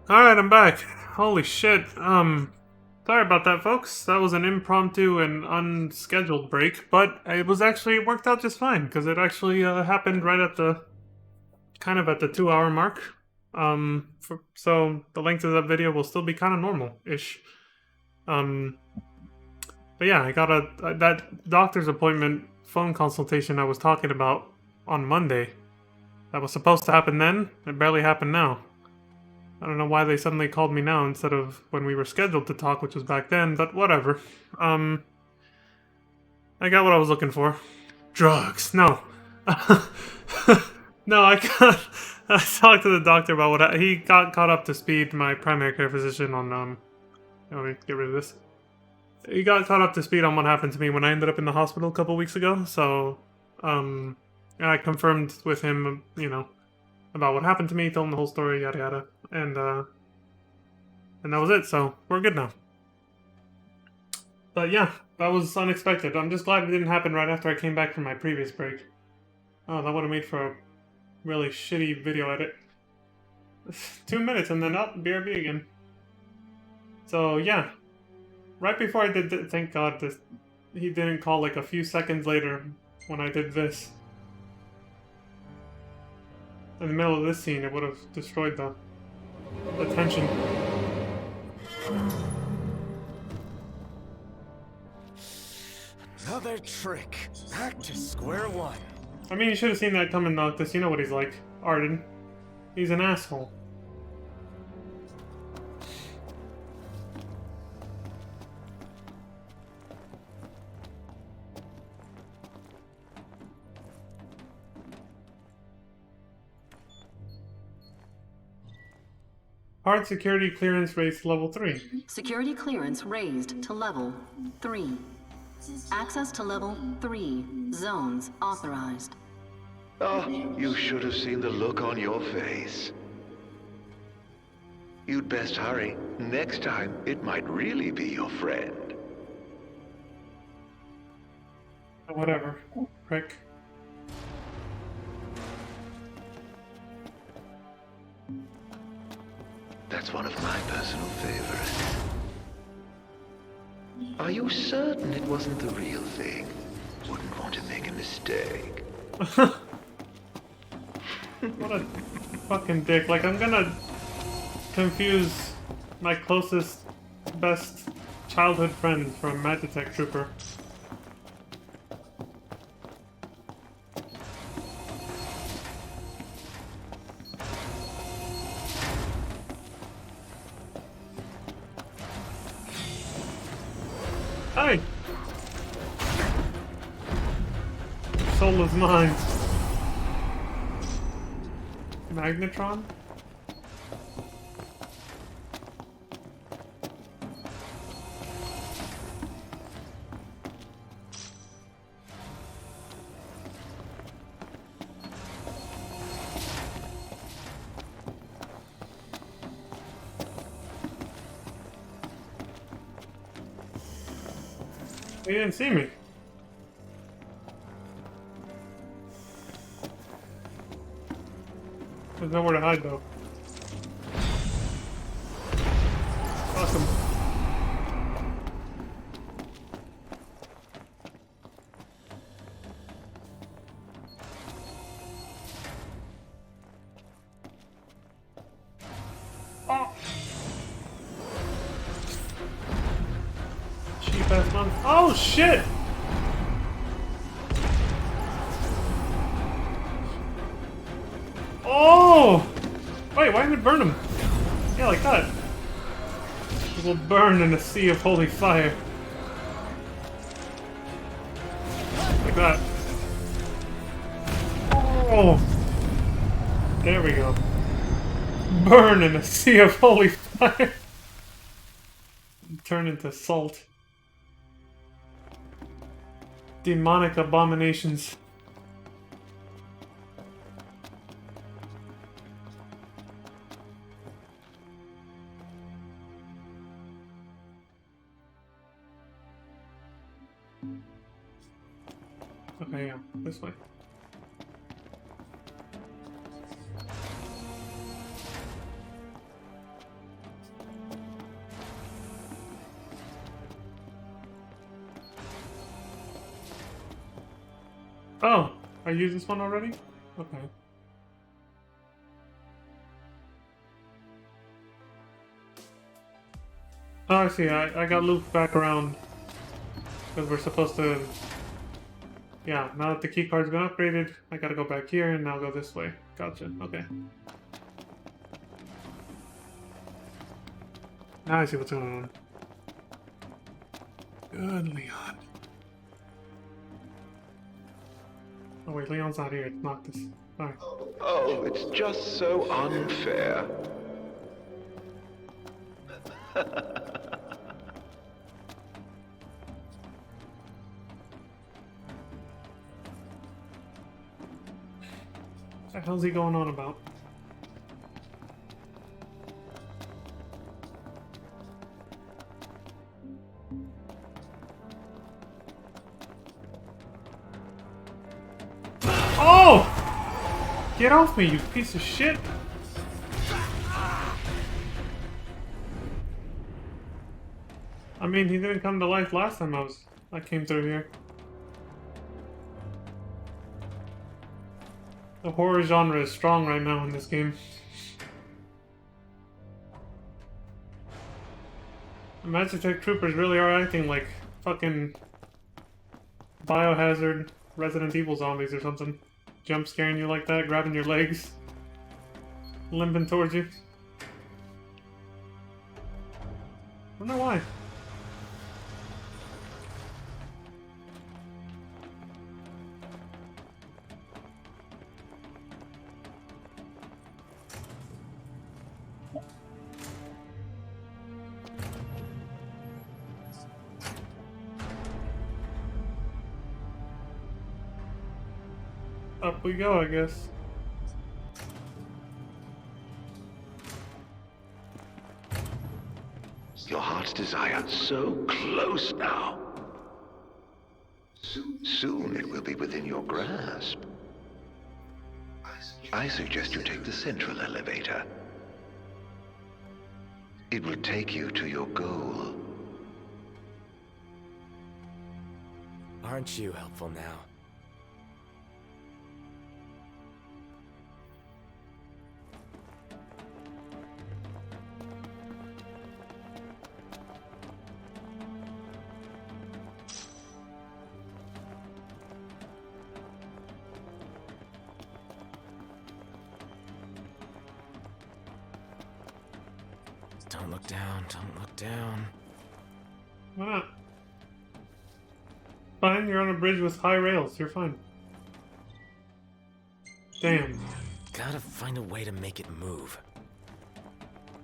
Alright, I'm back. Holy shit. Sorry about that, folks. That was an impromptu and unscheduled break, but it worked out just fine, because it actually happened right at the, kind of at the 2 hour mark. So the length of that video will still be kind of normal-ish. Um, but yeah, I got that doctor's appointment phone consultation I was talking about on Monday. That was supposed to happen then. It barely happened now. I don't know why they suddenly called me now instead of when we were scheduled to talk, which was back then, but whatever. Um, I got what I was looking for. Drugs. No. No, I talked to the doctor about he got caught up to speed, my primary care physician, on, let me get rid of this. He got caught up to speed on what happened to me when I ended up in the hospital a couple weeks ago, so, I confirmed with him, about what happened to me, told him the whole story, yada yada, and that was it, so we're good now. But yeah, that was unexpected. I'm just glad it didn't happen right after I came back from my previous break. Oh, that would have made for a really shitty video edit. 2 minutes and then up, BRB again. So yeah, right before I did, thank God he didn't call like a few seconds later when I did this. In the middle of this scene, it would have destroyed the tension. Another trick. Back to square one. I mean, you should have seen that coming, Noctis. You know what he's like. Arden. He's an asshole. Hard security clearance raised to level 3. Security clearance raised to level 3. Access to level 3. Zones authorized. Oh, you should have seen the look on your face. You'd best hurry. Next time, it might really be your friend. Whatever. Prick. That's one of my personal favorites. Are you certain it wasn't the real thing? Wouldn't want to make a mistake. What a fucking dick. Like, I'm gonna confuse my closest, best childhood friend from Magitech Trooper. Hey! Soul is mine. Magnetron? He didn't see me. There's nowhere to hide, though. Awesome. Oh! Cheap ass mom. Oh, shit! Oh! Wait, why did it burn him? Yeah, like that. It will burn in a sea of holy fire. Like that. Oh! There we go. Burn in a sea of holy fire. Turn into salt. Demonic abominations. Okay, yeah, this way. Oh, I used this one already? Okay. Oh, I see. I got looped back around. Because we're supposed to... Yeah, now that the keycard's been upgraded, I gotta go back here and now go this way. Gotcha. Okay. Now I see what's going on. Good, Leon. Oh wait, Leon's not here. It's Noctis. Alright. Oh, it's just so unfair. What the hell's he going on about? Oh! Get off me, you piece of shit! I mean, he didn't come to life last time I came through here. The horror genre is strong right now in this game. The Magitech troopers really are acting like fucking Biohazard Resident Evil zombies or something. Jump scaring you like that, grabbing your legs, limping towards you. I don't know why. Up we go, I guess. Your heart's desire so close now. Soon it will be within your grasp. I suggest you take the central elevator. It will take you to your goal. Aren't you helpful now? Don't look down, don't look down. Why not? Fine, you're on a bridge with high rails. You're fine. Damn. Gotta find a way to make it move.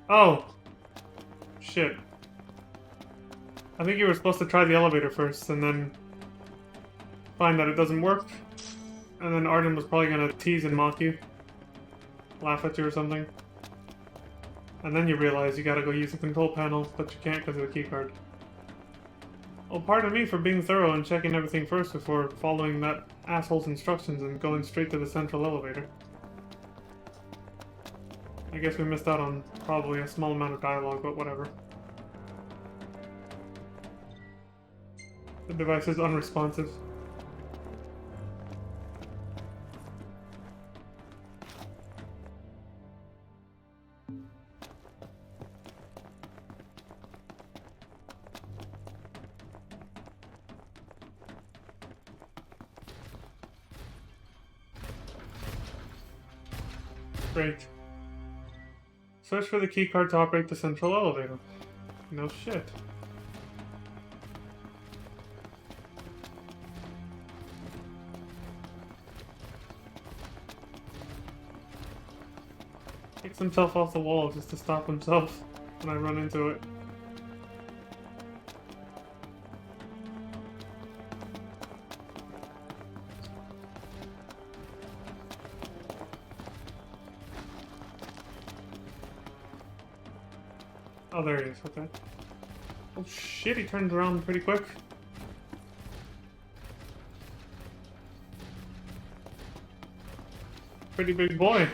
Oh! Shit. I think you were supposed to try the elevator first, and then find that it doesn't work. And then Arden was probably gonna tease and mock you. Laugh at you or something. And then you realize you gotta go use the control panel, but you can't because of the keycard. Well, pardon me for being thorough and checking everything first before following that asshole's instructions and going straight to the central elevator. I guess we missed out on probably a small amount of dialogue, but whatever. The device is unresponsive. Great. Search for the keycard to operate the central elevator. No shit. Takes himself off the wall just to stop himself when I run into it. Oh, there he is, okay. Oh shit, he turns around pretty quick. Pretty big boy.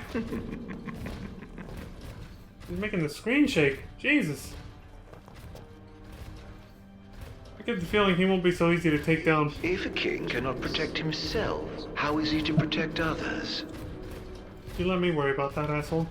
He's making the screen shake. Jesus. get the feeling he won't be so easy to take down. If a king cannot protect himself, how is he to protect others? You let me worry about that, asshole.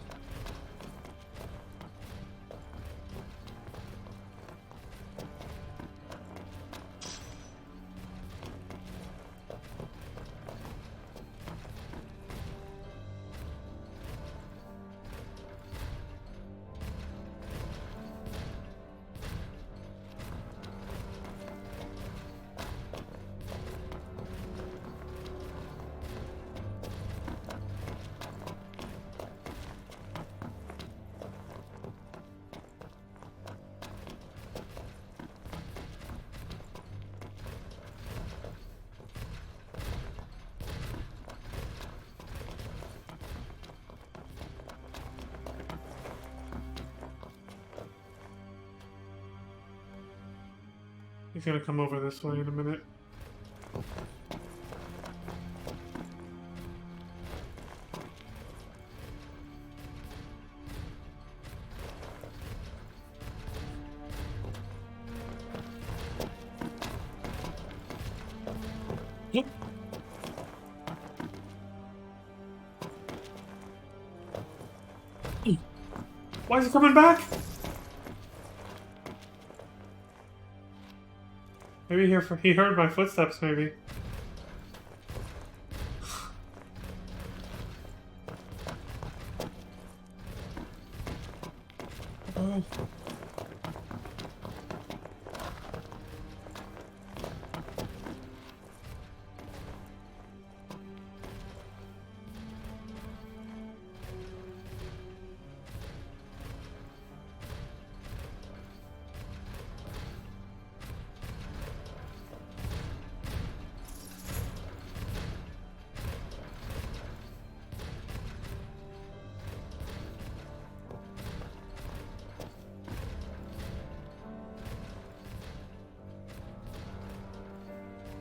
He's gonna come over this way in a minute. Yep. Why is he coming back? Maybe he heard my footsteps, maybe. Oh.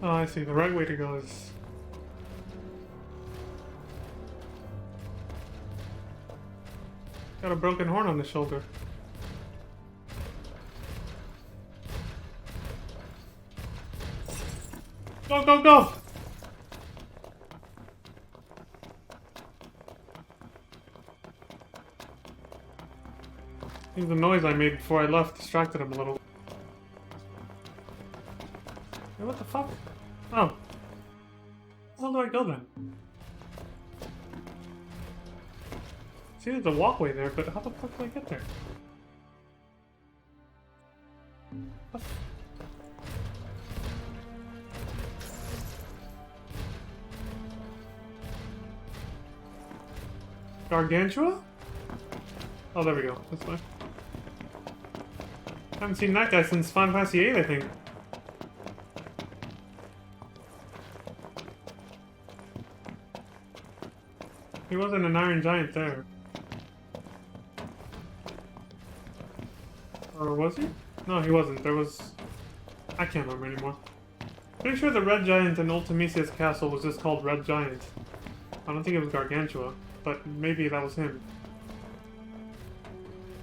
Oh, I see. The right way to go is... Got a broken horn on the shoulder. Go, go, go! I think the noise I made before I left distracted him a little. Hey, what the fuck? Oh. How do I go then? See, there's a walkway there, but how the fuck do I get there? What? Gargantua? Oh, there we go. This way. Haven't seen that guy since Final Fantasy VIII, I think. He wasn't an Iron Giant there. Or was he? No, he wasn't. There was... I can't remember anymore. Pretty sure the Red Giant in Ultimisia's castle was just called Red Giant. I don't think it was Gargantua, but maybe that was him.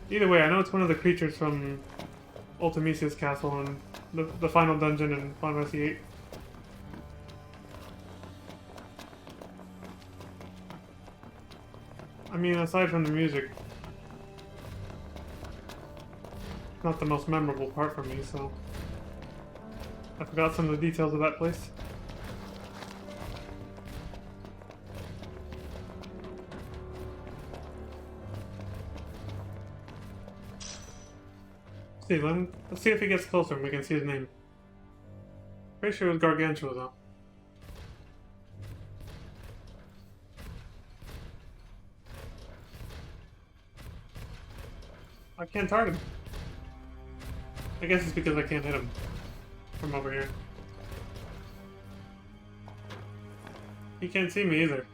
Either way, I know it's one of the creatures from Ultimisia's castle and the final dungeon in Final Fantasy VIII. I mean, aside from the music, not the most memorable part for me, so I forgot some of the details of that place. Let's see if he gets closer and we can see his name. Pretty sure it was Gargantua, though. I can't target him. I guess it's because I can't hit him from over here. He can't see me either.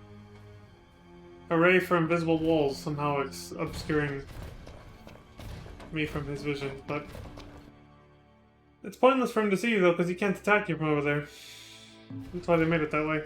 Hooray for invisible walls, somehow it's obscuring me from his vision, but it's pointless for him to see you though, because he can't attack you from over there. That's why they made it that way.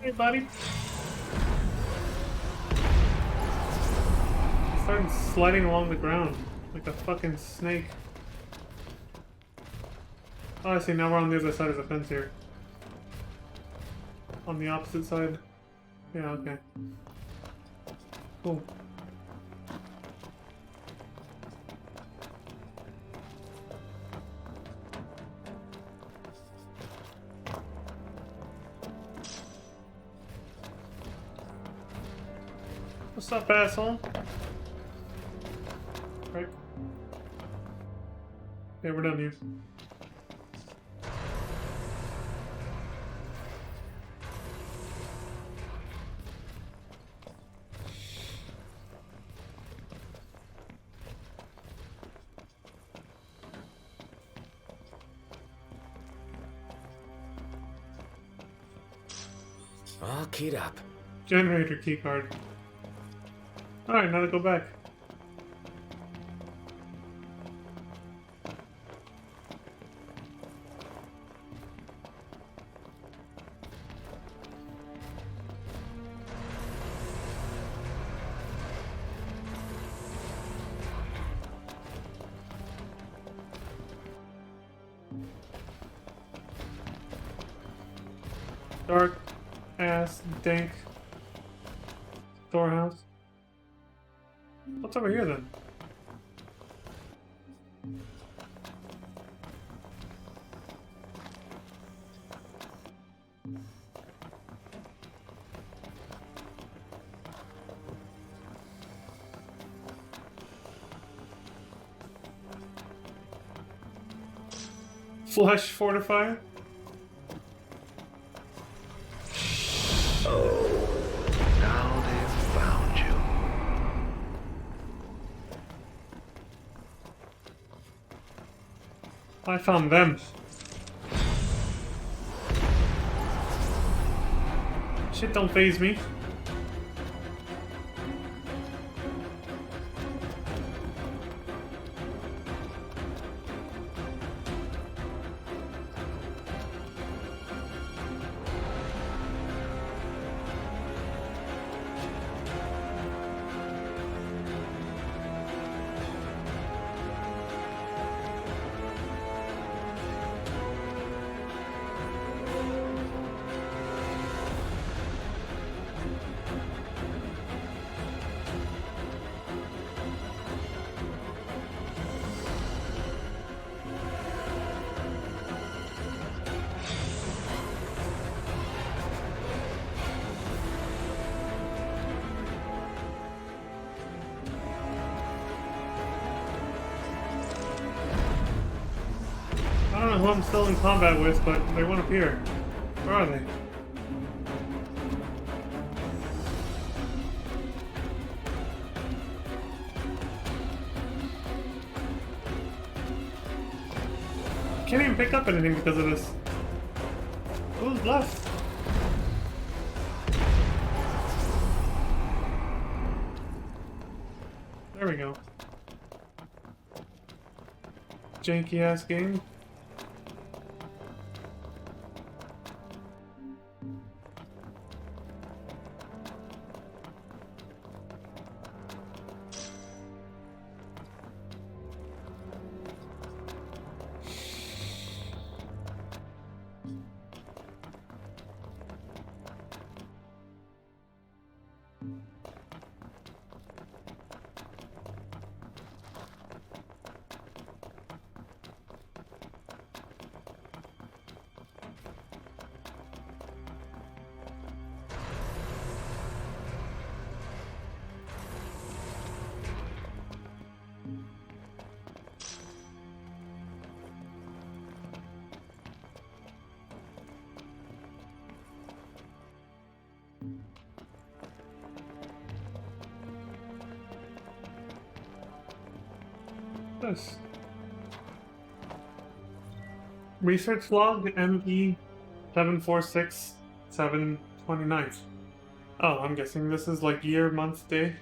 Hey, buddy. Started sliding along the ground like a fucking snake. Oh, I see. Now we're on the other side of the fence here. On the opposite side. Yeah, okay. Cool. What's up, asshole? Right. Yeah, we're done here. All keyed up. Generator keycard. Alright, now to go back. Dark ass dank storehouse. What's over here then? Flush fortifier? Now they've found you. I found them. Shit don't faze me. I don't know who I'm still in combat with, but they won't appear. Where are they? Can't even pick up anything because of this. Who's left? There we go. Janky ass game. This research log ME 746-729. Oh, I'm guessing this is like year, month, day.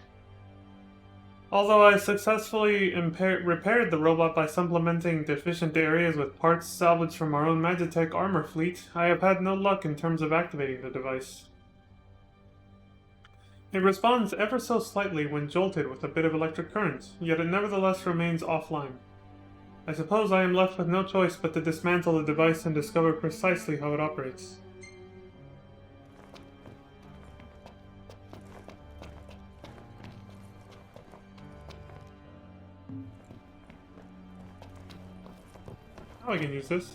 Although I successfully repaired the robot by supplementing deficient areas with parts salvaged from our own Magitech armor fleet, I have had no luck in terms of activating the device. It responds ever so slightly when jolted with a bit of electric current, yet it nevertheless remains offline. I suppose I am left with no choice but to dismantle the device and discover precisely how it operates. Oh, I can use this.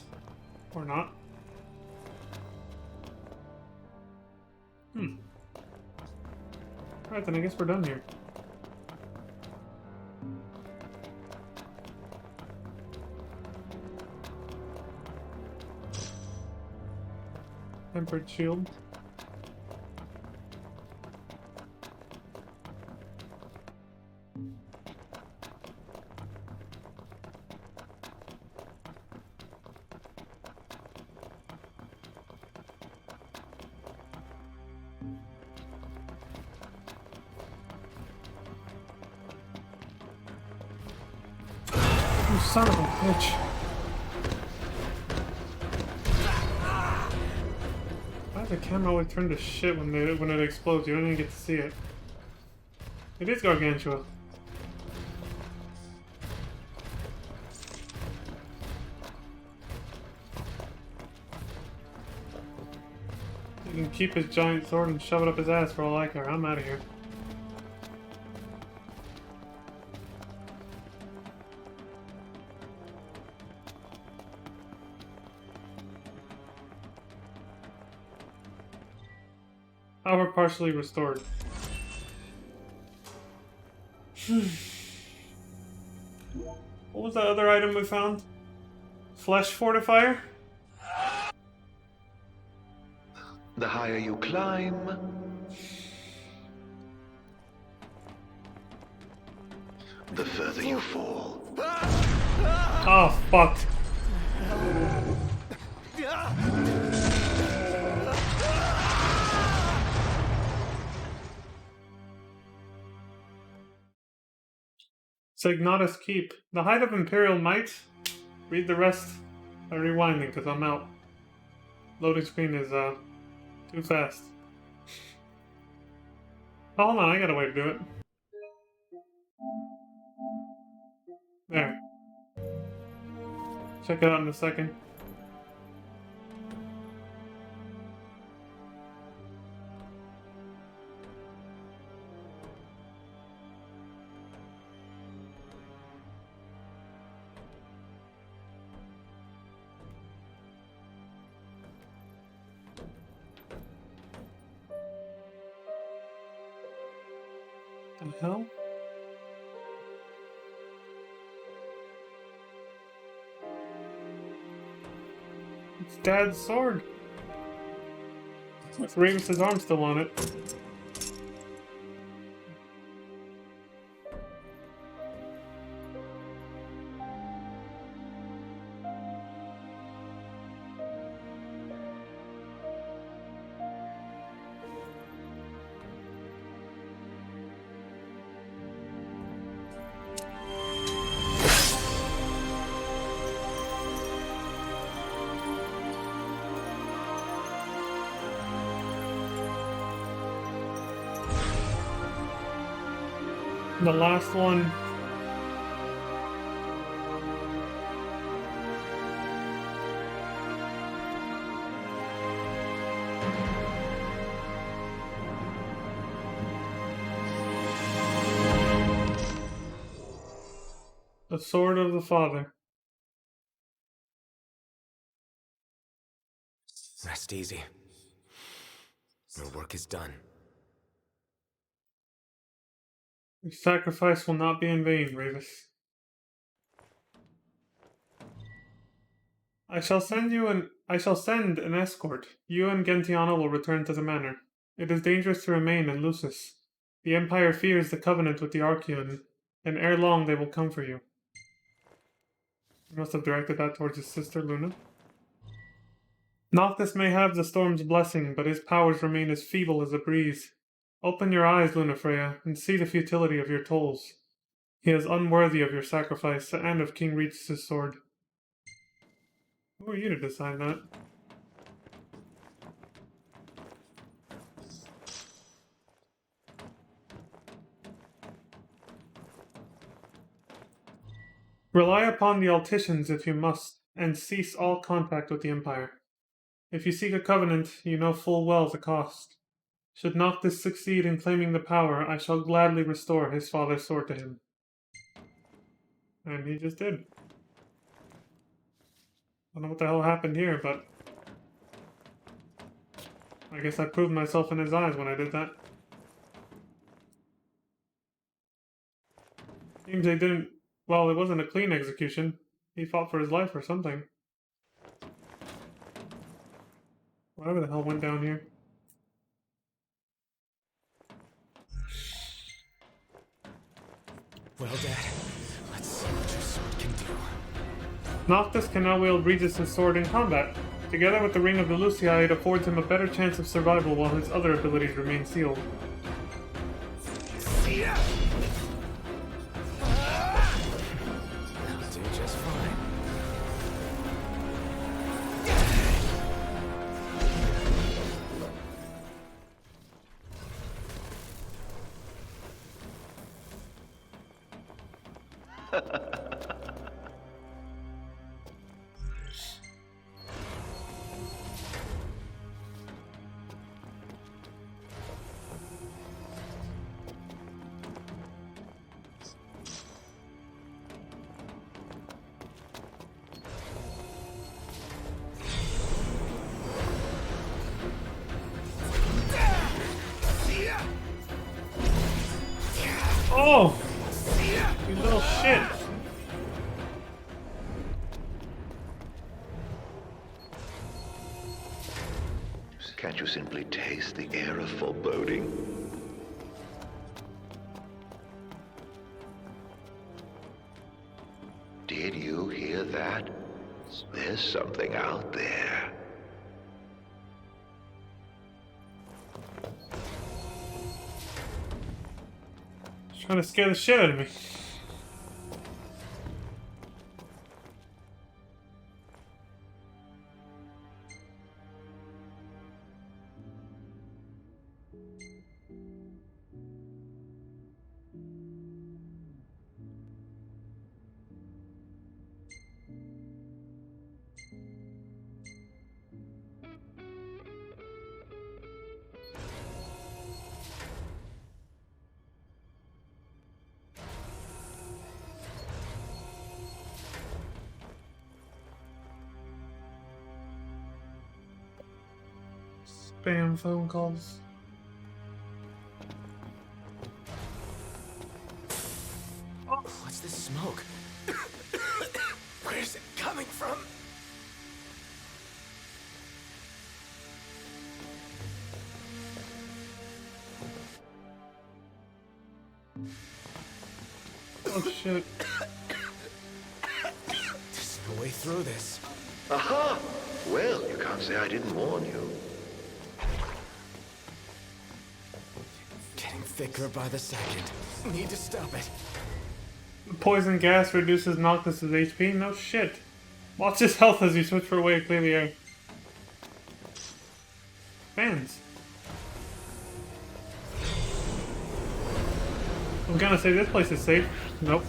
Or not. Alright, then I guess we're done here. Tempered shield. You son of a bitch. Why does the camera always turn to shit when it explodes? You don't even get to see it. It is Gargantua. You can keep his giant sword and shove it up his ass for all I care. I'm out of here. Power partially restored. What was that other item we found? Flesh fortifier? The higher you climb, the further you fall. Oh, fuck. Signatus Keep. The height of Imperial Might? Read the rest by rewinding, because I'm out. Loading screen is, too fast. Oh, hold on, I got a way to do it. There. Check it out in a second. The hell? It's Dad's sword. With Remus's arm still on it. The last one. The Sword of the Father. Rest easy. Your work is done. Your sacrifice will not be in vain, Ravis. I shall send an escort. You and Gentiana will return to the manor. It is dangerous to remain in Lucis. The Empire fears the covenant with the Archean, and ere long they will come for you. He must have directed that towards his sister, Luna. Noctis may have the storm's blessing, but his powers remain as feeble as a breeze. Open your eyes, Lunafreya, and see the futility of your tolls. He is unworthy of your sacrifice and of King Regis' sword. Who are you to decide that? Rely upon the Alticians if you must, and cease all contact with the Empire. If you seek a covenant, you know full well the cost. Should Noctis succeed in claiming the power, I shall gladly restore his father's sword to him. And he just did. I don't know what the hell happened here, but I guess I proved myself in his eyes when I did that. Seems they didn't... Well, it wasn't a clean execution. He fought for his life or something. Whatever the hell went down here. Well, Dad, let's see what your sword can do. Noctis can now wield Regis' sword in combat. Together with the Ring of the Lucii, it affords him a better chance of survival while his other abilities remain sealed. That'll do just fine. Oh! You little shit! Can't you simply taste the air of foreboding? Did you hear that? There's something out there. He's trying to scare the shit out of me. Spam phone calls. What's this smoke? Where's it coming from? Oh shit. There's no way through this. Aha! Well, you can't say I didn't warn you. Getting thicker by the second. Need to stop it. Poison gas reduces Noctis' HP? No shit. Watch his health as you switch for a way to clear the air. Fans. I'm gonna say this place is safe. Nope.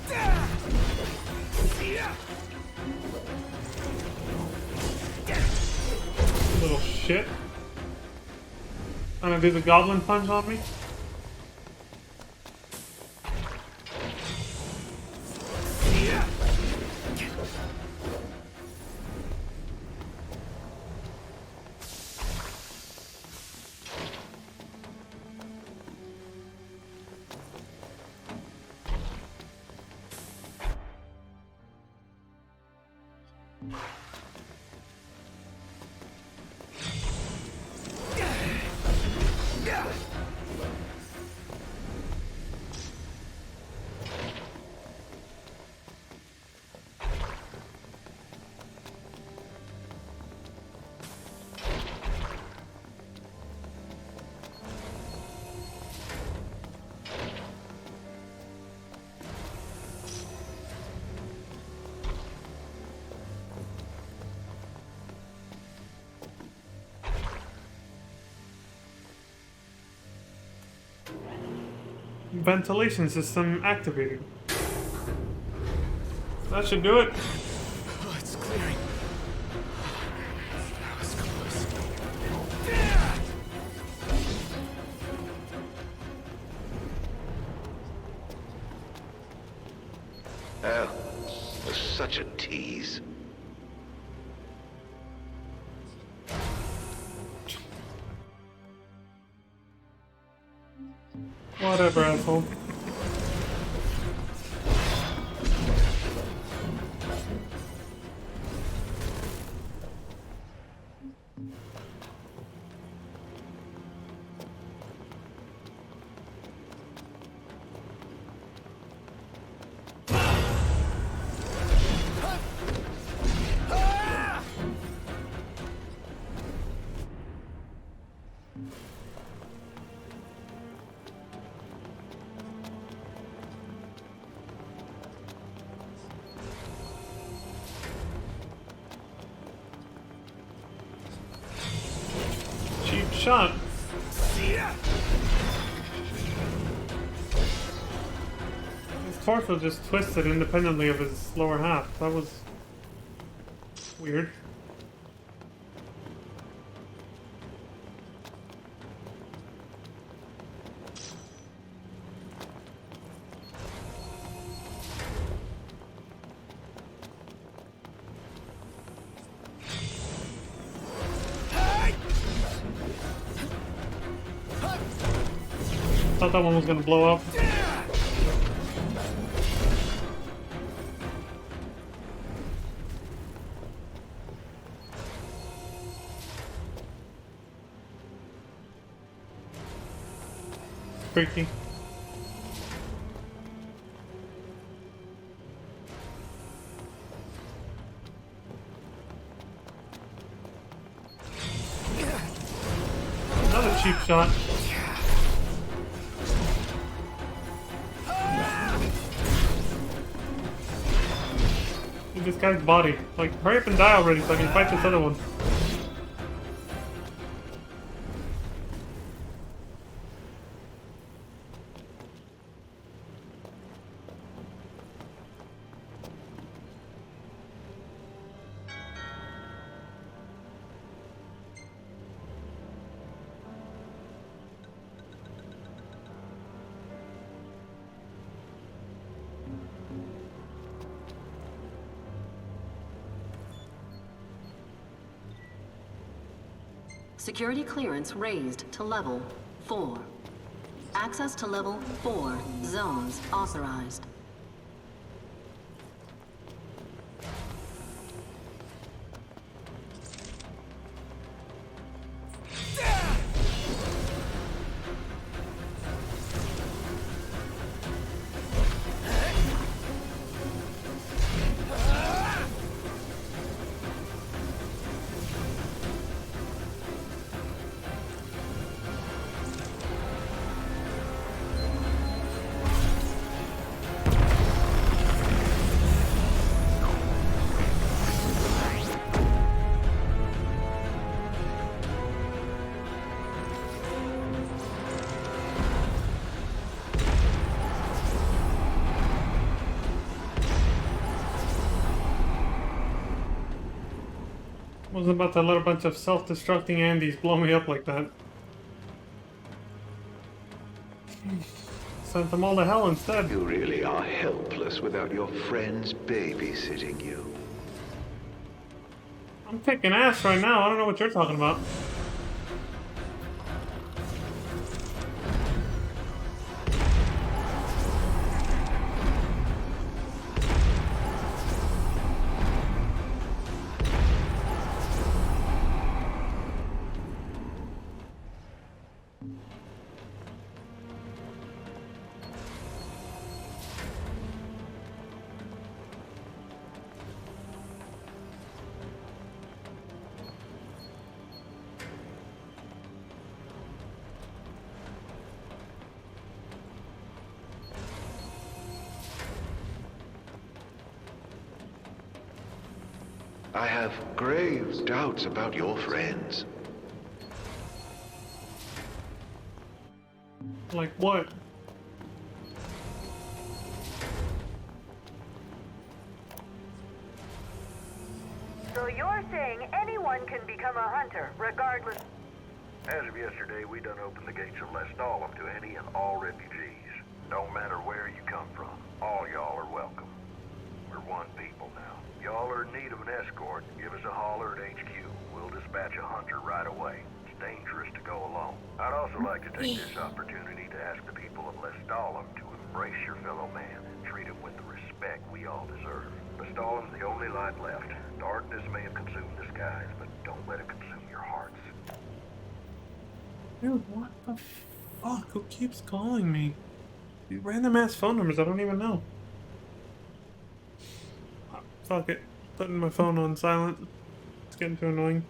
Little shit. Gonna do the goblin punch on me? Ventilation system activated. That should do it. Oh, it's clearing. That was close. Oh, was such a tease. Whatever, asshole. Cheap shot. His torso just twisted independently of his lower half. That was weird. Thought that one was gonna blow up. Freaky. Another cheap shot. This guy's body. Like, hurry up and die already so I can fight this other one. Security clearance raised to level 4. Access to level 4 zones authorized. Wasn't about to let a bunch of self-destructing Andes blow me up like that. Sent them all to hell instead. You really are helpless without your friends babysitting you. I'm kicking ass right now. I don't know what you're talking about. I have grave doubts about your friends. Like what? can become a hunter, regardless. As of yesterday, we done opened the gates of Lestalem to any and all refugees. Don't matter where you come from, all y'all are welcome. We're one people now. Y'all are in need of an escort, give us a holler at HQ. We'll dispatch a hunter right away. It's dangerous to go alone. I'd also like to take this opportunity to ask the people of Lestalem to embrace your fellow man and treat him with the respect we all deserve. Lestalem's the only light left. Darkness may have consumed the skies, but don't let it consume your hearts. Dude, what the fuck? Who keeps calling me? These random ass phone numbers I don't even know. Fuck it. Putting my phone on silent. It's getting too annoying.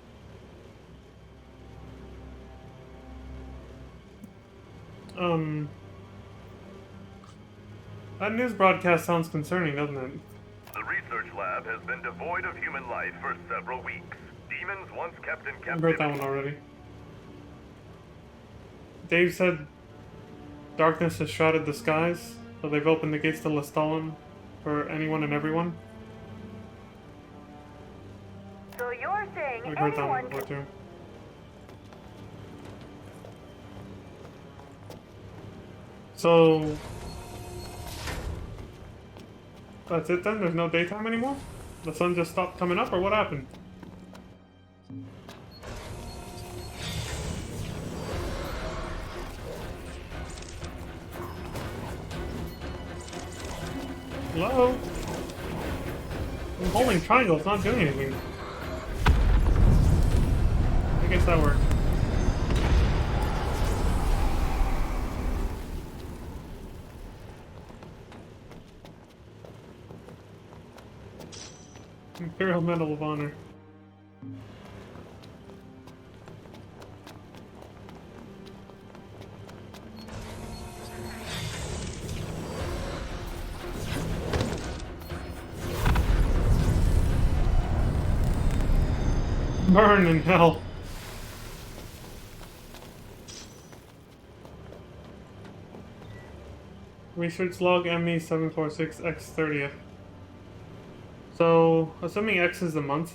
That news broadcast sounds concerning, doesn't it? The research lab has been devoid of human life for several weeks. Demons once kept in I've heard that one already. Dave said darkness has shrouded the skies, so they've opened the gates to Lestalem for anyone and everyone. So you're saying I've heard that one anyone before too. So that's it then? There's no daytime anymore? The sun just stopped coming up, or what happened? Hello? I'm holding triangle, it's not doing anything. I guess that worked. Imperial Medal of Honor. Burn in hell. Research log ME746X30th. So, assuming X is the month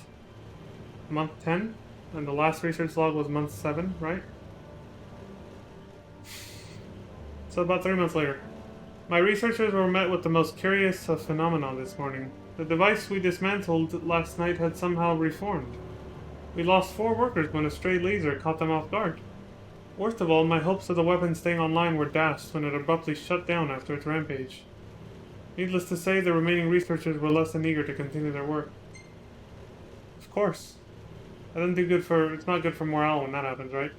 10, and the last research log was month 7, right? So about 3 months later. My researchers were met with the most curious of phenomena this morning. The device we dismantled last night had somehow reformed. We lost 4 workers when a stray laser caught them off guard. Worst of all, my hopes of the weapon staying online were dashed when it abruptly shut down after its rampage. Needless to say, the remaining researchers were less than eager to continue their work. Of course. That doesn't do good for... It's not good for morale when that happens, right?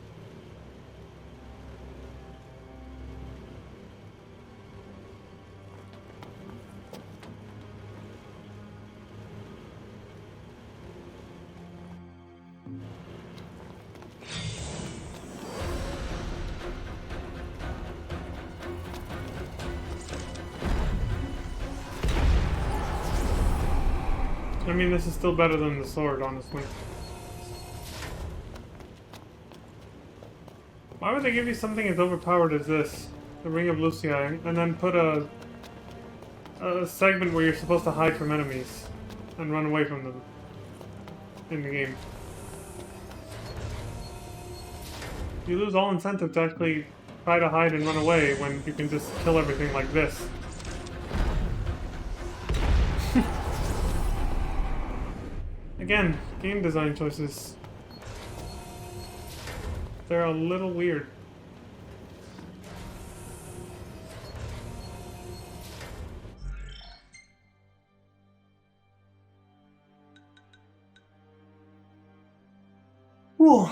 I mean, this is still better than the sword, honestly. Why would they give you something as overpowered as this? The Ring of Lucii, and then put a segment where you're supposed to hide from enemies and run away from them in the game. You lose all incentive to actually try to hide and run away when you can just kill everything like this. Again, game design choices. They're a little weird. Whew.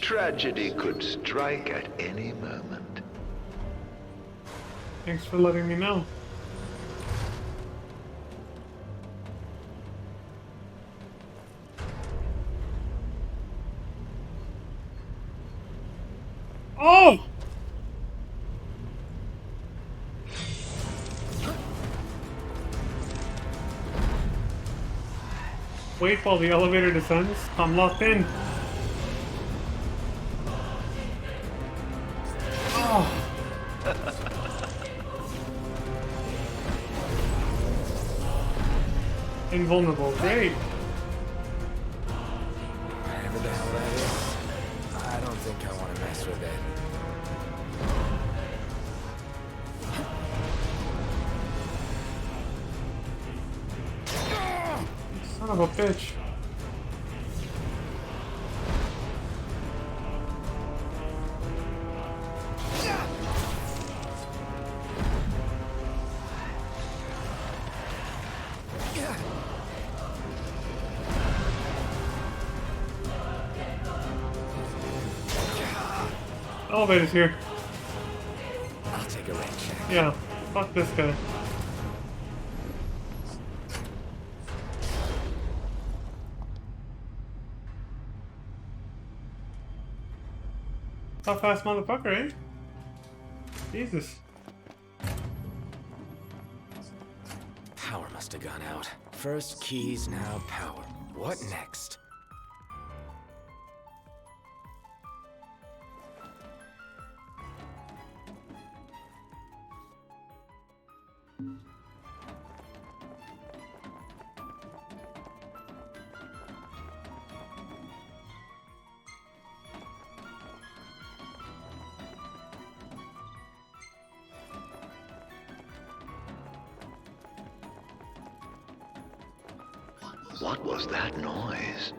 Tragedy could strike at any moment. Thanks for letting me know. Oh! Wait while the elevator descends. I'm locked in. Oh. Invulnerable. Great. Whatever the hell that is, I don't think I want to mess with it. Son of a bitch. Elevator's here. I'll take a rain check. Yeah, fuck this guy. Tough ass motherfucker, eh? Jesus. Power must have gone out. First keys, now power. What next? What was that noise?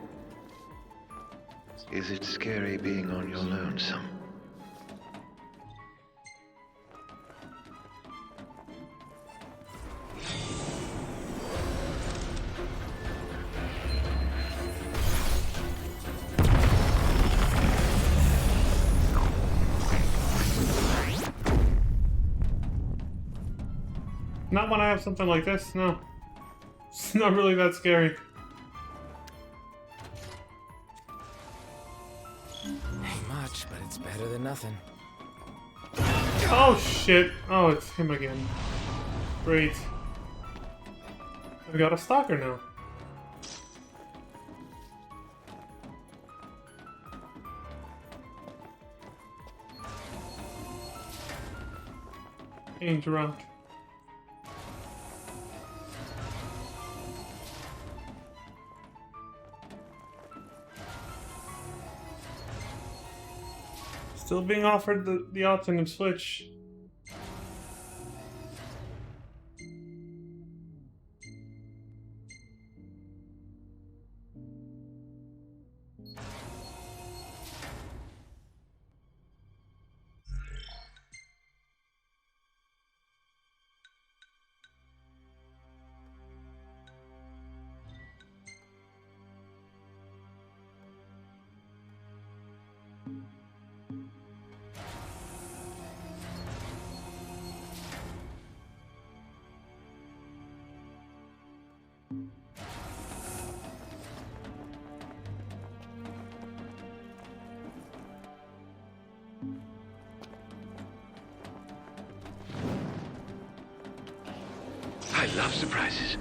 Is it scary being on your lonesome? Not when I have something like this, no. It's not really that scary. Ain't much, but it's better than nothing. Oh shit! Oh, it's him again. Great. I've got a stalker now. Angel Rock. Still being offered the option of Switch. I love surprises.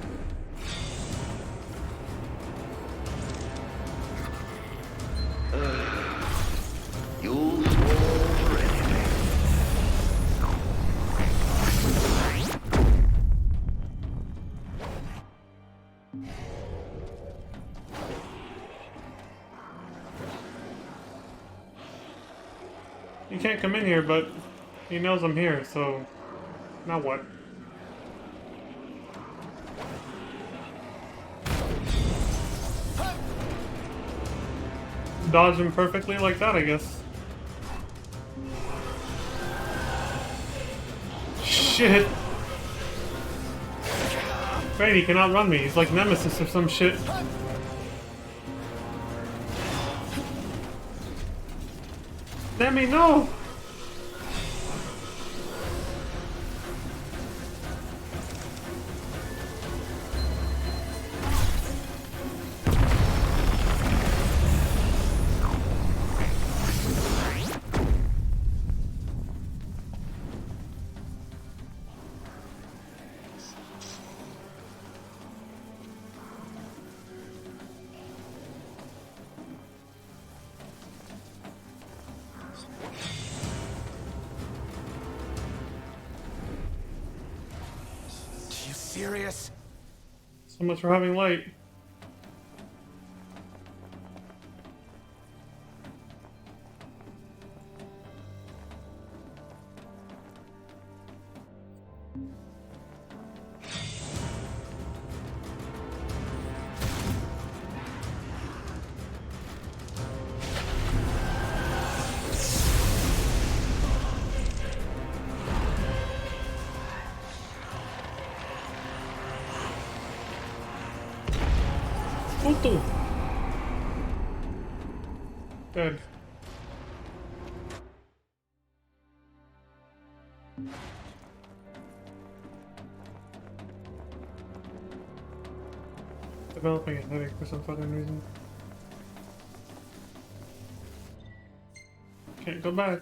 You'll fall for anything. You can't come in here, but he knows I'm here, so now what? Dodge him perfectly like that, I guess. Shit! Great, he can outrun me. He's like Nemesis or some shit. Damn me, no! serious? So much for having light. Puto! Dead. Developing a headache for some fucking reason. Can't go back.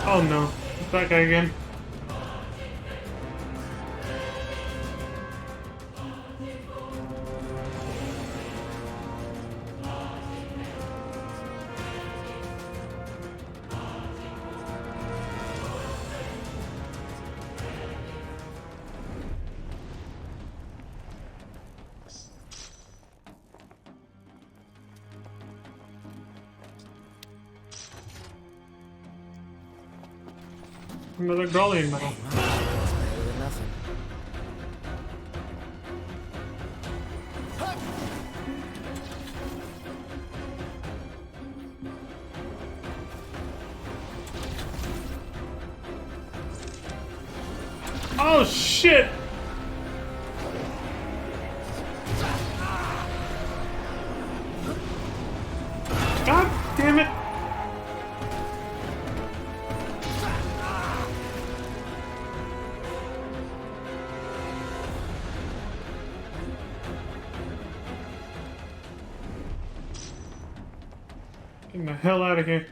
Oh no, it's that guy again. Another Grolian medal. Better than nothing. Oh shit! God damn it! Getting the hell out of here.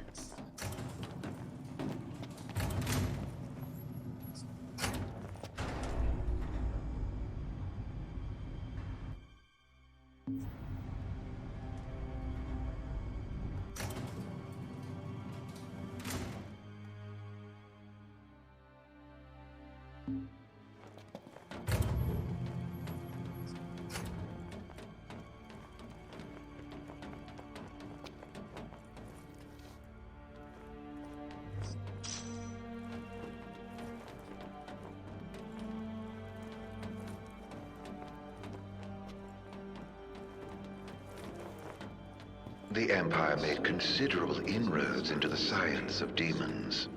The Empire made considerable inroads into the science of demons.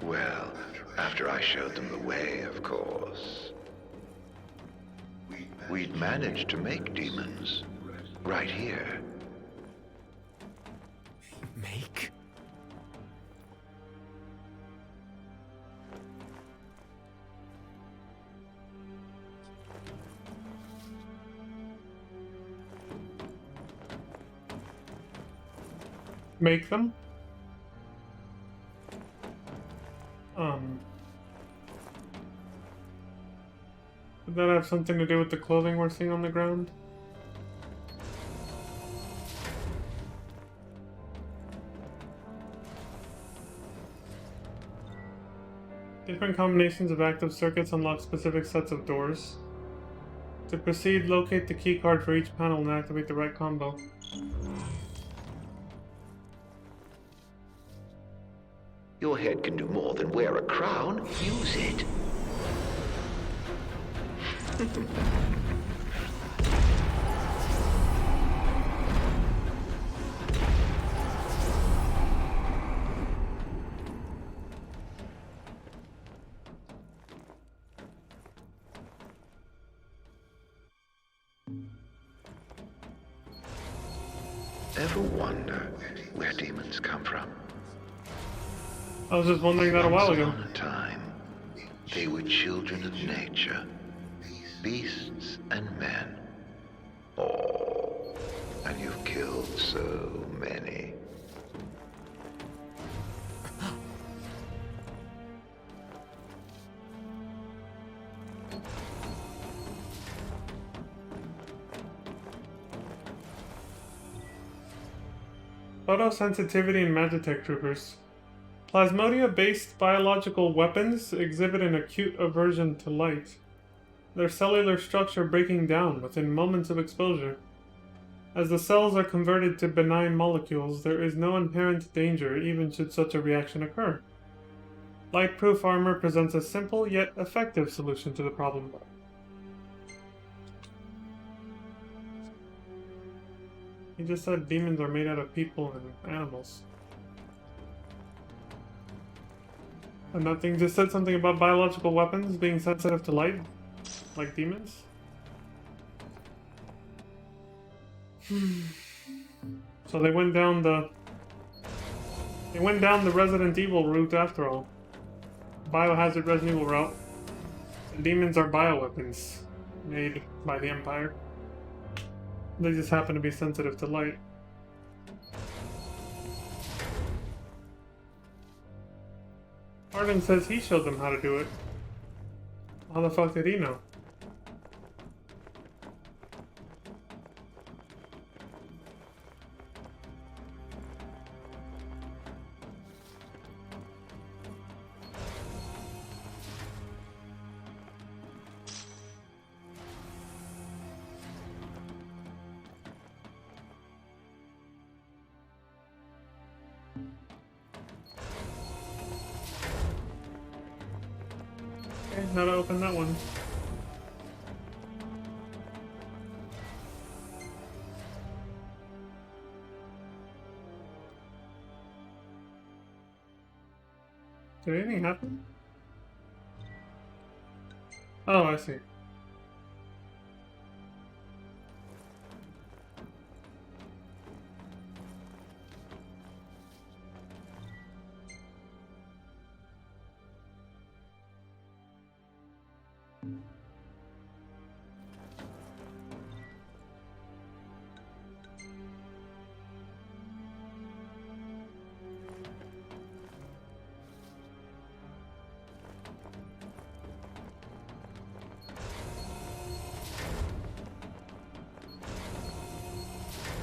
Well, after I showed them the way, of course. We'd managed to make demons right here. Make? Make them? Would that have something to do with the clothing we're seeing on the ground? Different combinations of active circuits unlock specific sets of doors. To proceed, locate the key card for each panel and activate the right combo. Your head can do more than wear a crown. Use it. Ever wonder where demons come from? I was just wondering that a while ago. Once upon a time, they were children of nature, beasts and men. Oh, and you've killed so many. Photosensitivity in Magitech troopers. Plasmodia-based biological weapons exhibit an acute aversion to light, their cellular structure breaking down within moments of exposure. As the cells are converted to benign molecules, there is no inherent danger even should such a reaction occur. Light-proof armor presents a simple yet effective solution to the problem. He just said demons are made out of people and animals. And nothing just said something about biological weapons being sensitive to light, like demons? So they went down the Resident Evil route after all. Biohazard Resident Evil route. And demons are bioweapons made by the Empire. They just happen to be sensitive to light. Arden says he showed them how to do it. How the fuck did he know? Okay, how to open that one. Did anything happen? Oh, I see.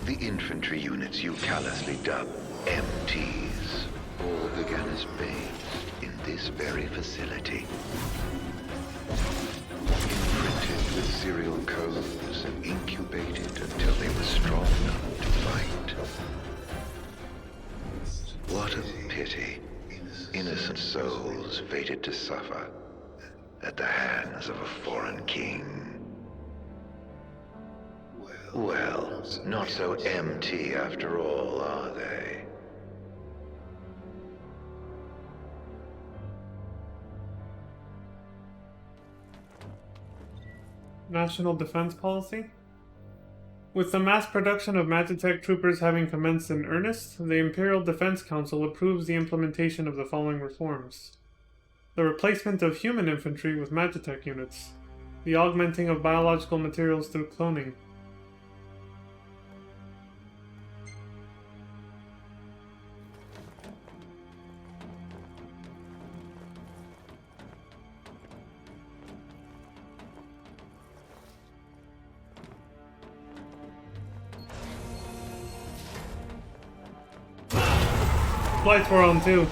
The infantry units you callously dub MTs all began as babes in this very facility. Imprinted with serial codes and incubated until they were strong enough to fight. What a pity. Innocent souls fated to suffer at the hands of a foreign king. Well, not so MT after all, are they? National Defense Policy? With the mass production of Magitech troopers having commenced in earnest, the Imperial Defense Council approves the implementation of the following reforms. The replacement of human infantry with Magitech units. The augmenting of biological materials through cloning. Flights were on too.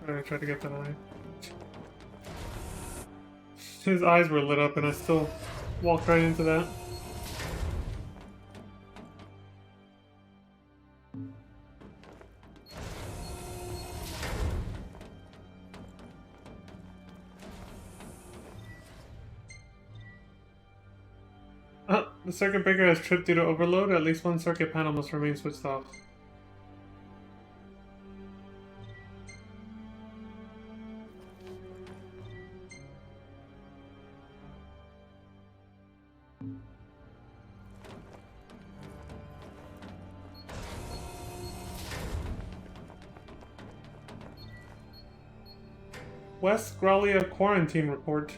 I tried to get that eye. His eyes were lit up and I still walked right into that. The circuit breaker has tripped due to overload. At least one circuit panel must remain switched off. West Graulia quarantine report.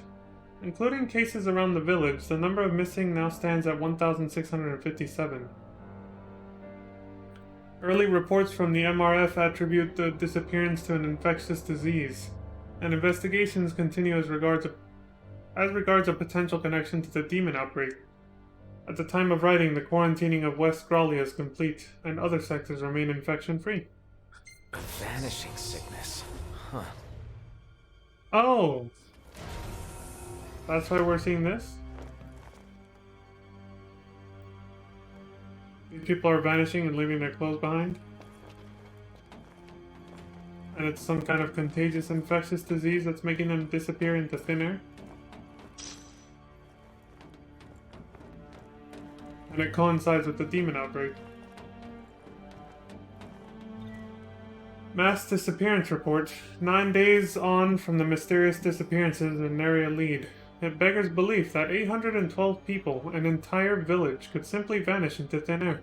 Including cases around the village, the number of missing now stands at 1,657. Early reports from the MRF attribute the disappearance to an infectious disease. and investigations continue as regards a potential connection to the demon outbreak. At the time of writing, the quarantining of West Growlia is complete, and other sectors remain infection-free. A vanishing sickness. Huh. Oh! That's why we're seeing this? These people are vanishing and leaving their clothes behind? And it's some kind of contagious infectious disease that's making them disappear into thin air? And it coincides with the demon outbreak. Mass disappearance report. 9 days on from the mysterious disappearances in Neria Lead. It beggars belief that 812 people, an entire village, could simply vanish into thin air.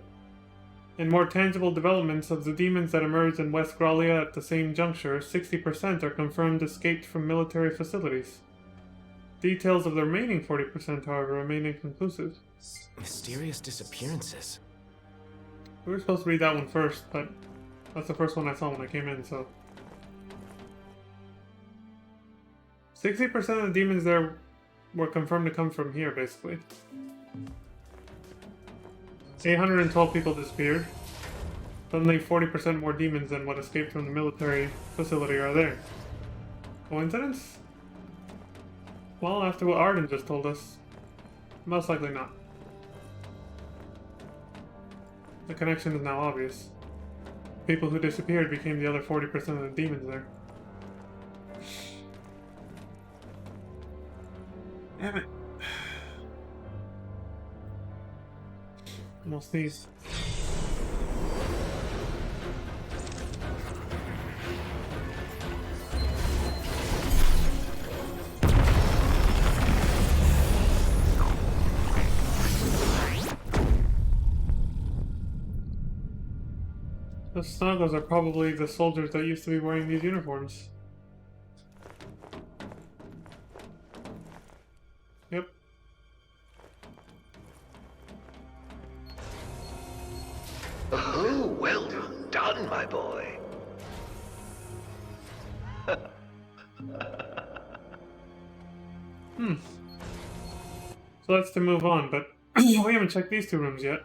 In more tangible developments of the demons that emerged in West Growlia at the same juncture, 60% are confirmed escaped from military facilities. Details of the remaining 40%, however, remain inconclusive. Mysterious disappearances. We were supposed to read that one first, but that's the first one I saw when I came in, so... 60% of the demons there were confirmed to come from here, basically. 812 people disappeared. Suddenly 40% more demons than what escaped from the military facility are there. Coincidence? Well, after what Arden just told us, most likely not. The connection is now obvious. People who disappeared became the other 40% of the demons there. Damn it. Almost sneezed. The Snuggles are probably the soldiers that used to be wearing these uniforms. Yep. Oh, well done, my boy. So that's to move on, but we haven't checked these two rooms yet.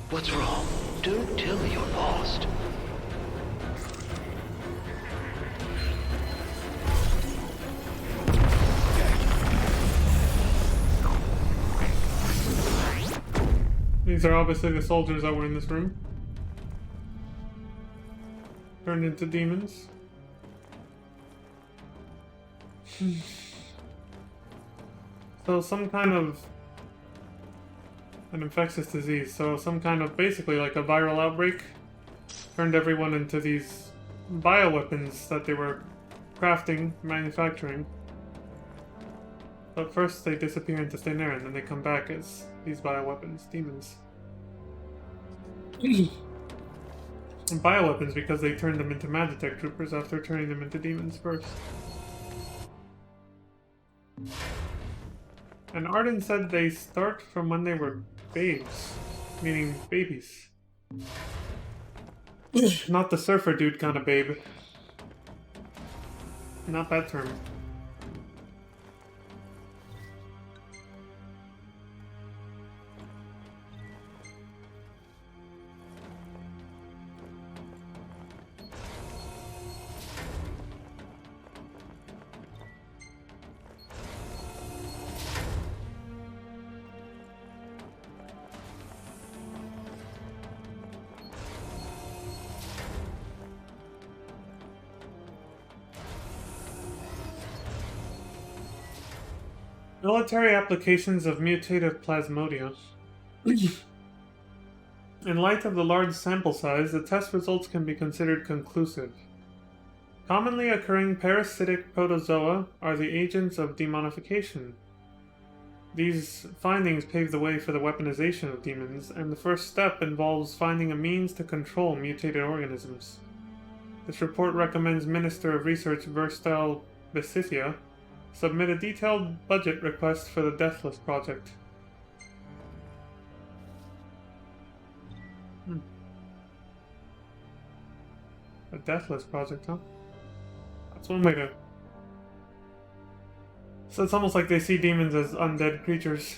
What's wrong? Don't tell me you're lost. These are obviously the soldiers that were in this room. Turned into demons. So some kind of an infectious disease, so some kind of basically like a viral outbreak turned everyone into these bioweapons that they were crafting, manufacturing. But first they disappear into thin air and then they come back as these bioweapons, demons. And bioweapons because they turned them into Magitech troopers after turning them into demons first. And Arden said they start from when they were babes, meaning babies. Not the surfer dude kind of babe. Not that term. Military applications of mutative plasmodium. In light of the large sample size, the test results can be considered conclusive. Commonly occurring parasitic protozoa are the agents of demonification. These findings pave the way for the weaponization of demons, and the first step involves finding a means to control mutated organisms. This report recommends Minister of Research Verstel Besithia submit a detailed budget request for the Deathless Project. A Deathless Project, huh? That's one way to... So it's almost like they see demons as undead creatures.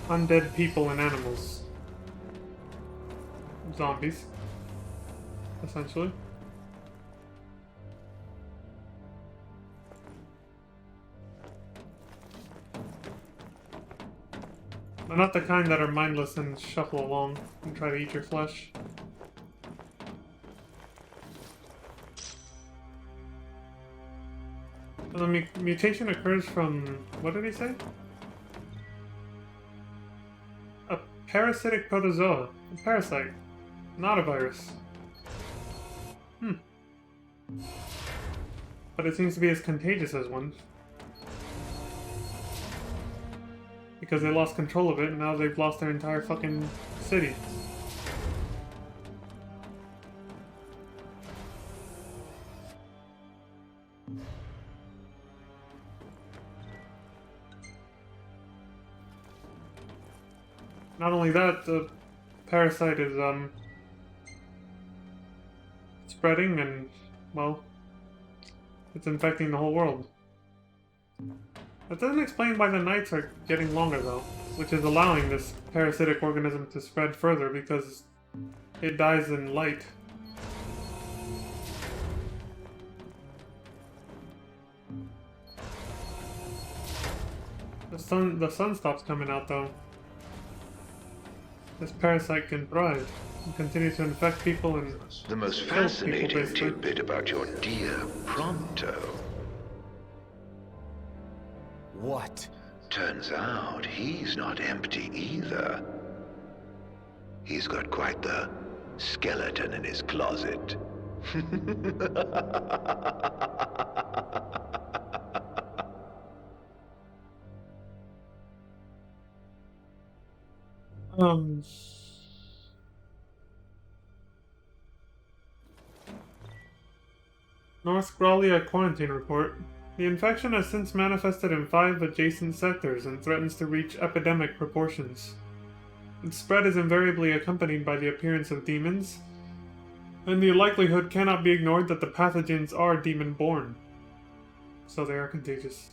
Undead people and animals. Zombies. Essentially. They're not the kind that are mindless and shuffle along and try to eat your flesh. So the mutation occurs from... what did he say? A parasitic protozoa. A parasite. Not a virus. But it seems to be as contagious as one. Because they lost control of it, and now they've lost their entire fucking city. Not only that, the parasite is, spreading and, well, it's infecting the whole world. That doesn't explain why the nights are getting longer, though, which is allowing this parasitic organism to spread further because it dies in light. The sun stops coming out, though. This parasite can thrive and continue to infect people and The most kill people, fascinating basically. tidbit about your dear Pronto. What? Turns out he's not empty either. He's got quite the skeleton in his closet. North Graulia quarantine report. The infection has since manifested in 5 adjacent sectors and threatens to reach epidemic proportions. Its spread is invariably accompanied by the appearance of demons, and the likelihood cannot be ignored that the pathogens are demon-born. So they are contagious.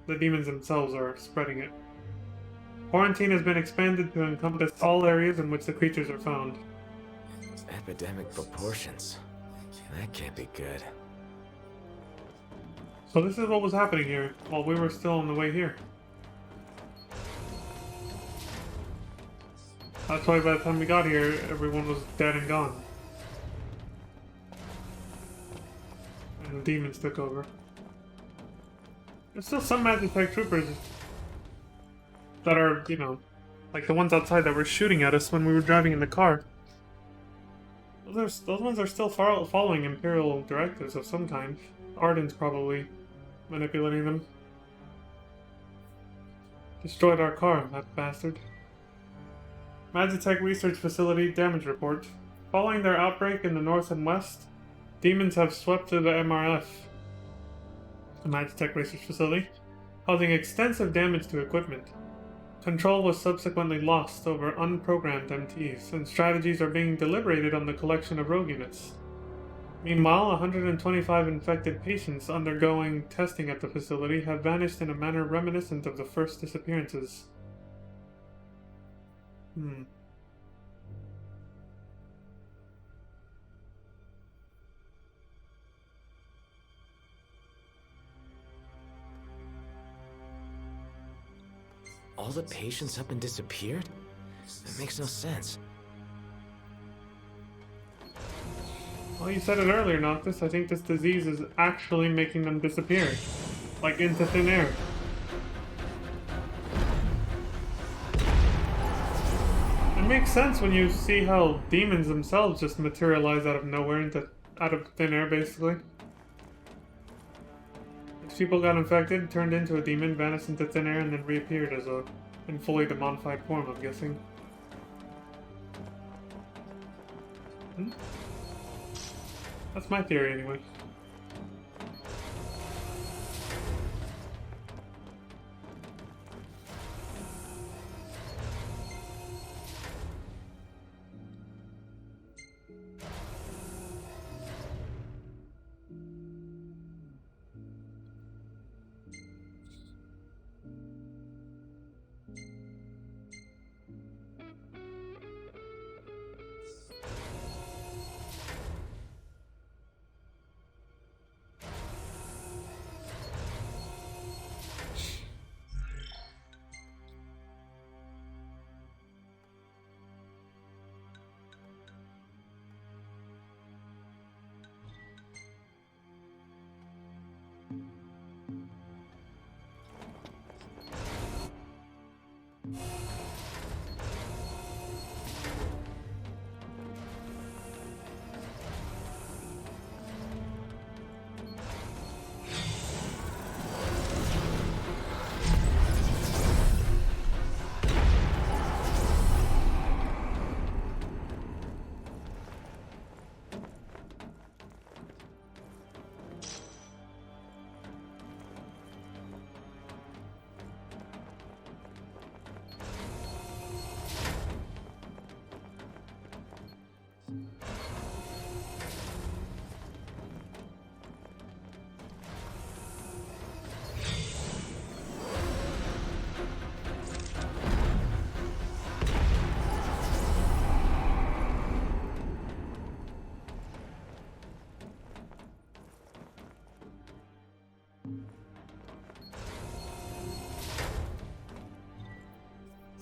The demons themselves are spreading it. Quarantine has been expanded to encompass all areas in which the creatures are found. Epidemic proportions. That can't be good. So this is what was happening here while we were still on the way here. That's why by the time we got here, everyone was dead and gone. And the demons took over. There's still some Magitech troopers that are, you know, like the ones outside that were shooting at us when we were driving in the car. Those ones are still following Imperial directives of some kind. Arden's probably manipulating them. Destroyed our car, that bastard. Magitech Research Facility damage report. Following their outbreak in the north and west, demons have swept through the MRF, the Magitech Research Facility, causing extensive damage to equipment. Control was subsequently lost over unprogrammed MTs, and strategies are being deliberated on the collection of rogue units. Meanwhile, 125 infected patients undergoing testing at the facility have vanished in a manner reminiscent of the first disappearances. All the patients up and disappeared? That makes no sense. Well, you said it earlier, Noctis. I think this disease is actually making them disappear. Like into thin air. makes sense when you see how demons themselves just materialize out of nowhere, out of thin air, basically. If people got infected, turned into a demon, vanished into thin air, and then reappeared as in fully demonified form, I'm guessing. That's my theory, anyway.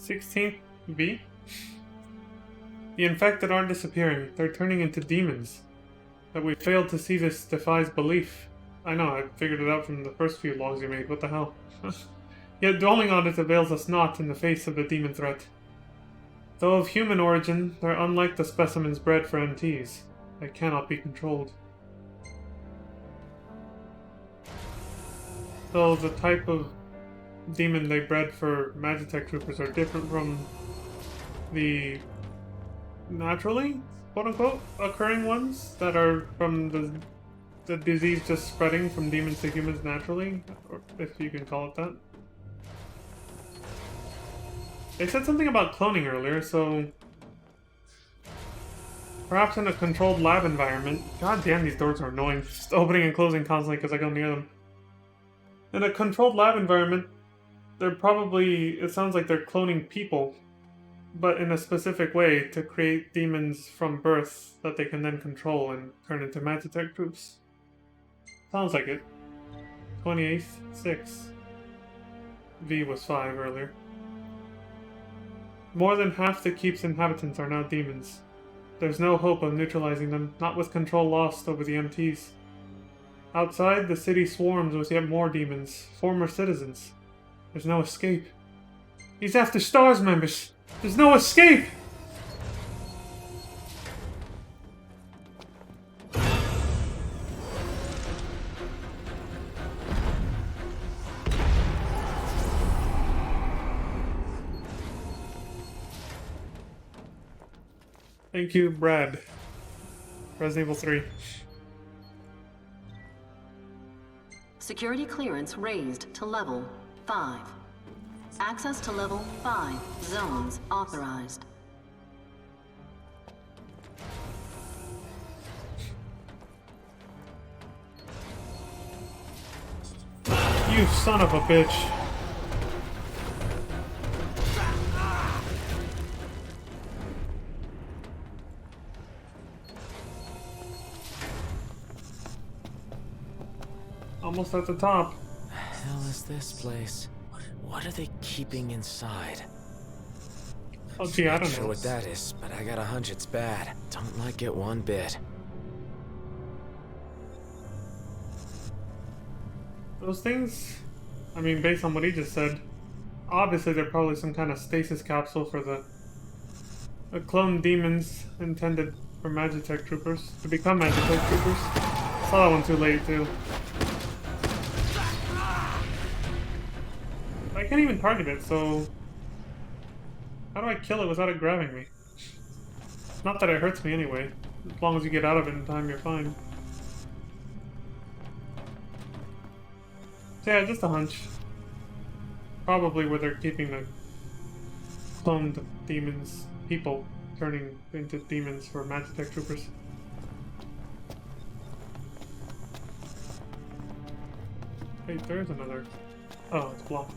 "16th V? The infected aren't disappearing, they're turning into demons. That we failed to see this defies belief. I know, I figured it out from the first few logs you made, what the hell? Yet dwelling on it avails us not in the face of the demon threat. Though of human origin, they're unlike the specimens bred for MTs. They cannot be controlled. Though the type of demon they bred for Magitech troopers are different from the naturally, quote-unquote, occurring ones that are from the disease just spreading from demons to humans naturally, or if you can call it that. They said something about cloning earlier, so perhaps in a controlled lab environment. God damn, these doors are annoying. Just opening and closing constantly because I go near them. In a controlled lab environment, they're probably, it sounds like they're cloning people, but in a specific way to create demons from birth that they can then control and turn into Magitech troops. Sounds like it. 28th, 6. V was 5 earlier. More than half the keep's inhabitants are now demons. There's no hope of neutralizing them, not with control lost over the MTs. Outside, the city swarms with yet more demons, former citizens. There's no escape. He's after STARS members! There's no escape! Thank you, Brad. Resident Evil 3. Security clearance raised to level 5. Access to level 5 zones authorized. You son of a bitch. Almost at the top. The hell is this place? What are they keeping inside? Oh gee, I Not don't sure know. what that is, but I got a hunch it's bad. Don't like it one bit. Those things, I mean, based on what he just said, obviously they're probably some kind of stasis capsule for the clone demons intended for Magitech troopers to become Magitech troopers. Saw that one too late too. I can't even target it, so how do I kill it without it grabbing me? Not that it hurts me anyway. As long as you get out of it in time, you're fine. So yeah, just a hunch. Probably where they're keeping the cloned demons, people turning into demons for Magitech troopers. Wait, there is another. Oh, it's blocked.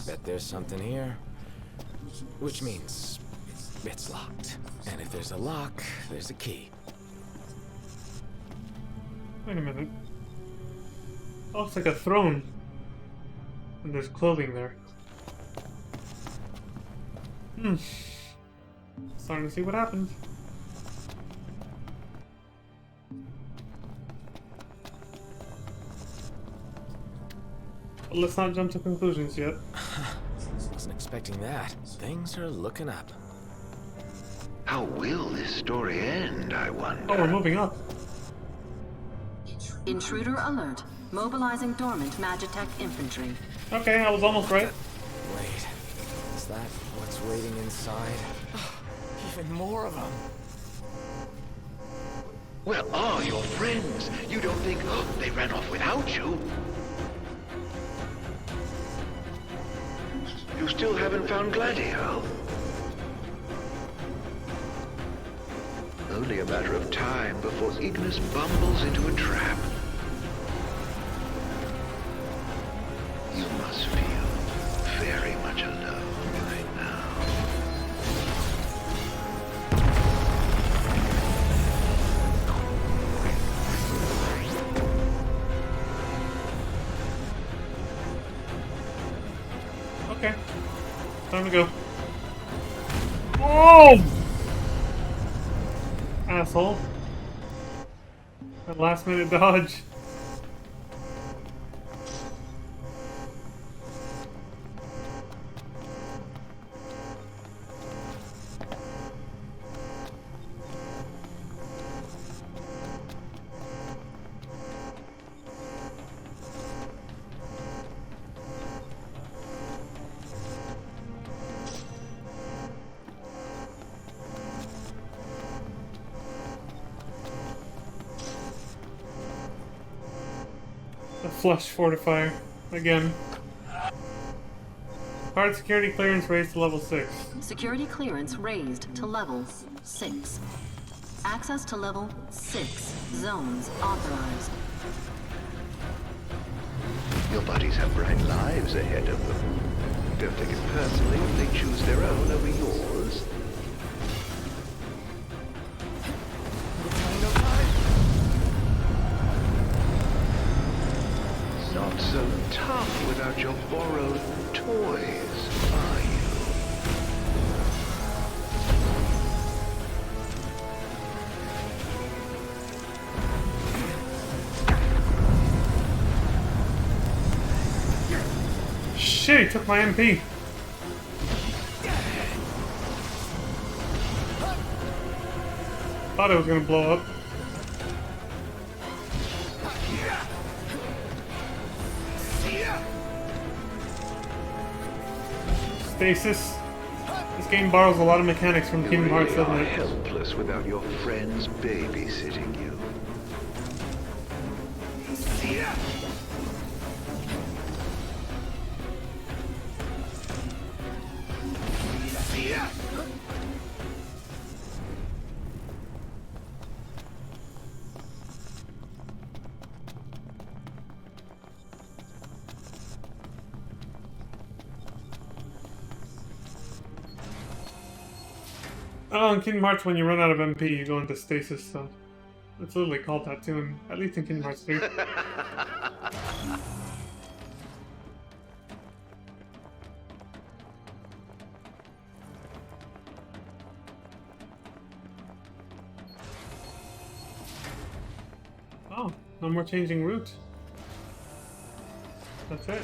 Bet there's something here. Which means it's locked. And if there's a lock, there's a key. Wait a minute. Oh, it's like a throne. And there's clothing there. Starting to see what happens. But let's not jump to conclusions yet. Wasn't expecting that. Things are looking up. How will this story end, I wonder? Oh, we're moving up. Intruder alert. Mobilizing dormant Magitech infantry. Okay, I was almost right. Wait, is that what's waiting inside? Even more of them. Where are your friends? You don't think they ran off without you? You still haven't found Gladio? Only a matter of time before Ignis bumbles into a trap. You must feel very much alone right now. Okay. Time to go. Oh! Asshole. That last minute dodge. A flush fortifier. Again. Hard security clearance raised to level 6. Security clearance raised to level 6. Access to level 6 zones authorized. Your buddies have bright lives ahead of them. Don't take it personally if they choose their own over yours. Not so tough without your borrowed toys, are you? Shit, he took my MP. Thought it was gonna blow up. Stasis. This game borrows a lot of mechanics from You Kingdom Hearts, really doesn't are it? helpless without your friends babysitting you. Oh, in Kingdom Hearts, when you run out of MP, you go into stasis, so It's literally called that too, at least in Kingdom Hearts 3. Oh, no more changing route. That's it.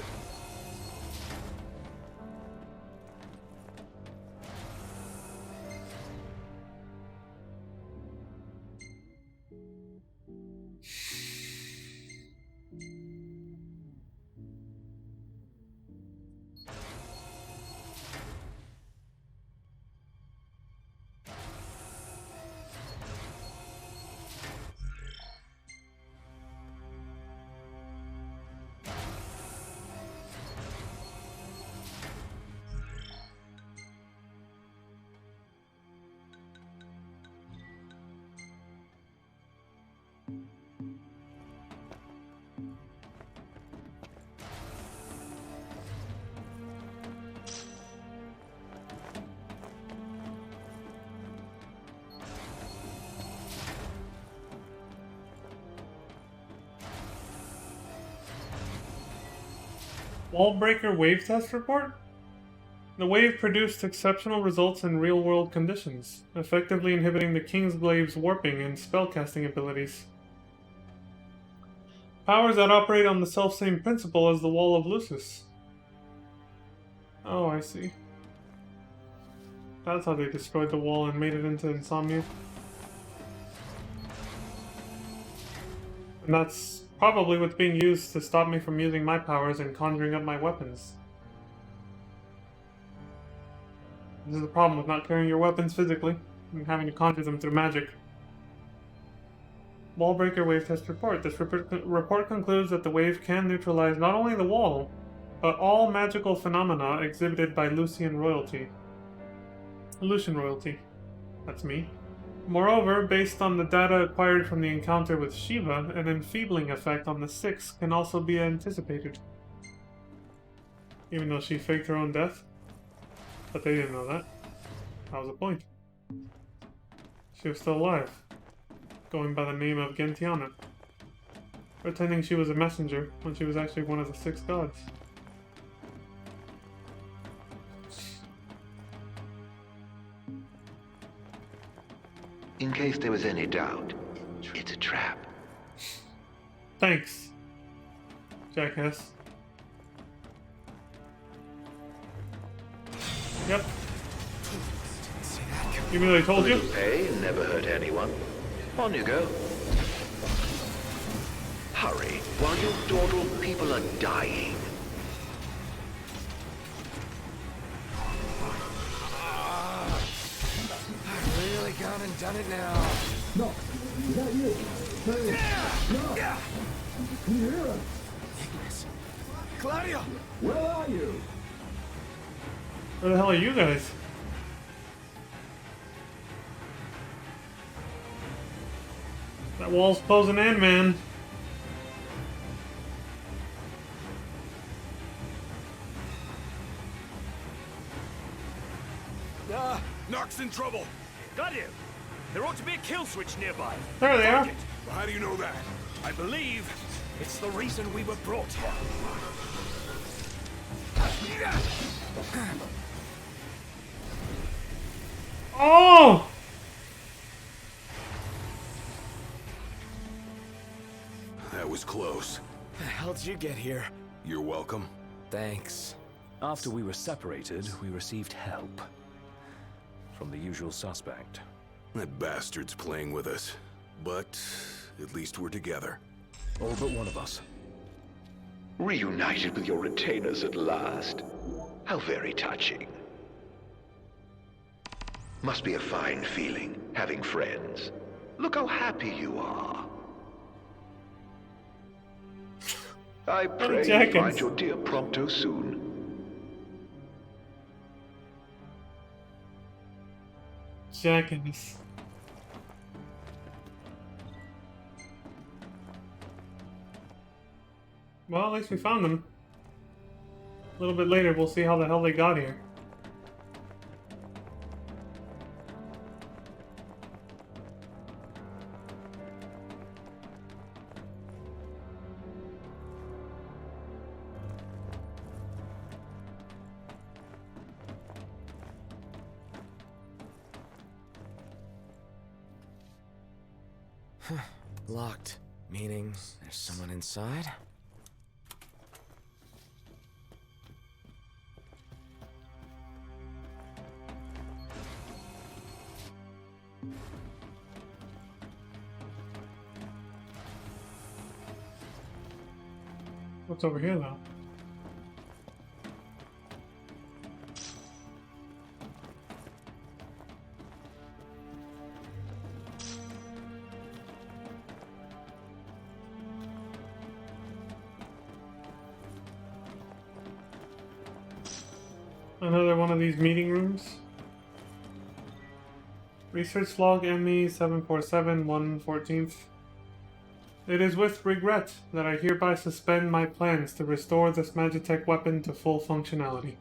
Wallbreaker wave test report? The wave produced exceptional results in real-world conditions, effectively inhibiting the Kingsglaive's warping and spellcasting abilities. Powers that operate on the selfsame principle as the Wall of Lucis. Oh, I see. That's how they destroyed the wall and made it into Insomnia. And that's probably what's being used to stop me from using my powers and conjuring up my weapons. This is the problem with not carrying your weapons physically and having to conjure them through magic. Wallbreaker wave test report. This report concludes that the wave can neutralize not only the wall, but all magical phenomena exhibited by Lucian royalty. Lucian royalty. That's me. Moreover, based on the data acquired from the encounter with Shiva, an enfeebling effect on the Six can also be anticipated. Even though she faked her own death. But they didn't know that. That was the point. She was still alive. Going by the name of Gentiana. Pretending she was a messenger when she was actually one of the 6 gods. In case there was any doubt, it's a trap. Thanks, jackass. Yep. Even though I told you. Little pay never hurt anyone. On you go. Hurry, while you dawdle people are dying. Really gone and done it now. No, is that you? Hey, no. Can you hear us? Ignis. Claudia! Where are you? Where the hell are you guys? That wall's closing in, man. Nox in trouble. Got you. There ought to be a kill switch nearby. There they are. Find it. Well, how do you know that? I believe it's the reason we were brought here. Oh! That was close. The hell did you get here? You're welcome. Thanks. After we were separated, we received help from the usual suspect. That bastard's playing with us. But at least we're together. All but one of us. Reunited with your retainers at last. How very touching. Must be a fine feeling, having friends. Look how happy you are. I pray you Jackins. find your dear Prompto soon. Jackass. Well, at least we found them. A little bit later, we'll see how the hell they got here. Locked. Meaning there's someone inside? What's over here, though? Another one of these meeting rooms. Research log ME 747 114th. It is with regret that I hereby suspend my plans to restore this Magitech weapon to full functionality.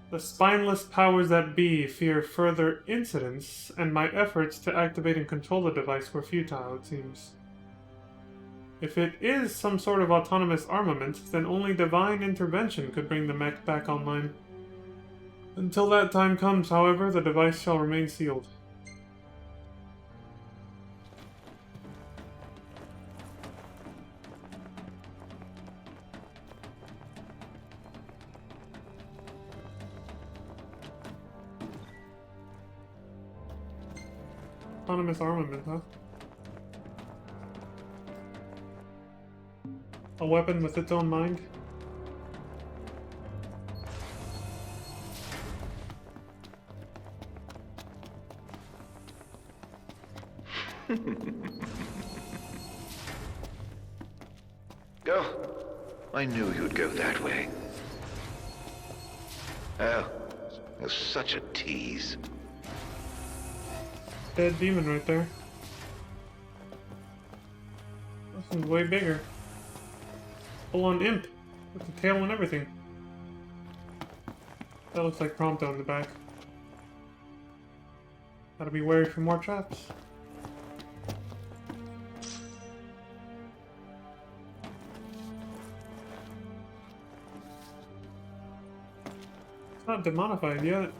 The spineless powers that be fear further incidents, and my efforts to activate and control the device were futile, it seems. If it is some sort of autonomous armament, then only divine intervention could bring the mech back online. Until that time comes, however, the device shall remain sealed. Autonomous armament, huh? A weapon with its own mind? Oh, I knew you'd go that way. Oh, you're such a tease. Dead demon right there. This one's way bigger. Full on imp. With the tail and everything. That looks like Prompto in the back. Gotta be wary for more traps. It's not demonified yet.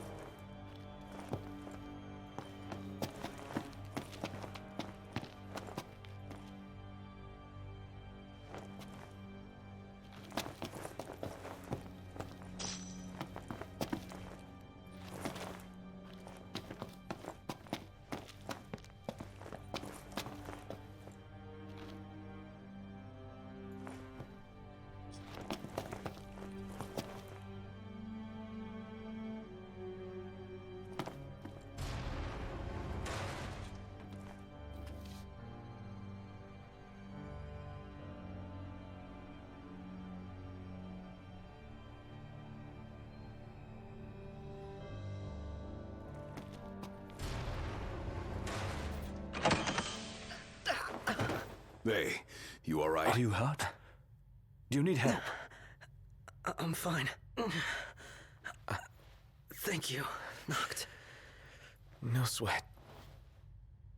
Hey, you alright? Are you hurt? Do you need help? I'm fine. Thank you, Noct. No sweat.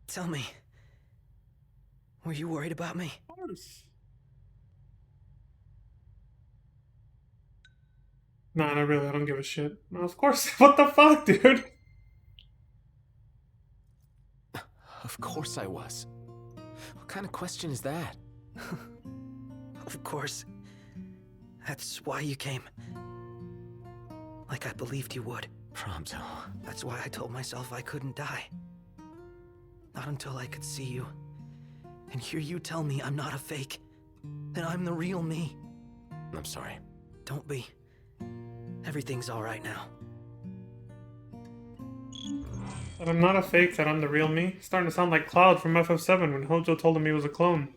Tell me, were you worried about me? Of course. Nah, not really. I don't give a shit. No, of course. What the fuck, dude? Of course I was. What kind of question is that? Of course. That's why you came. Like I believed you would. Prompto. That's why I told myself I couldn't die. Not until I could see you. And hear you tell me I'm not a fake. That I'm the real me. I'm sorry. Don't be. Everything's alright now. That I'm not a fake, that I'm the real me. It's starting to sound like Cloud from FF7 when Hojo told him he was a clone.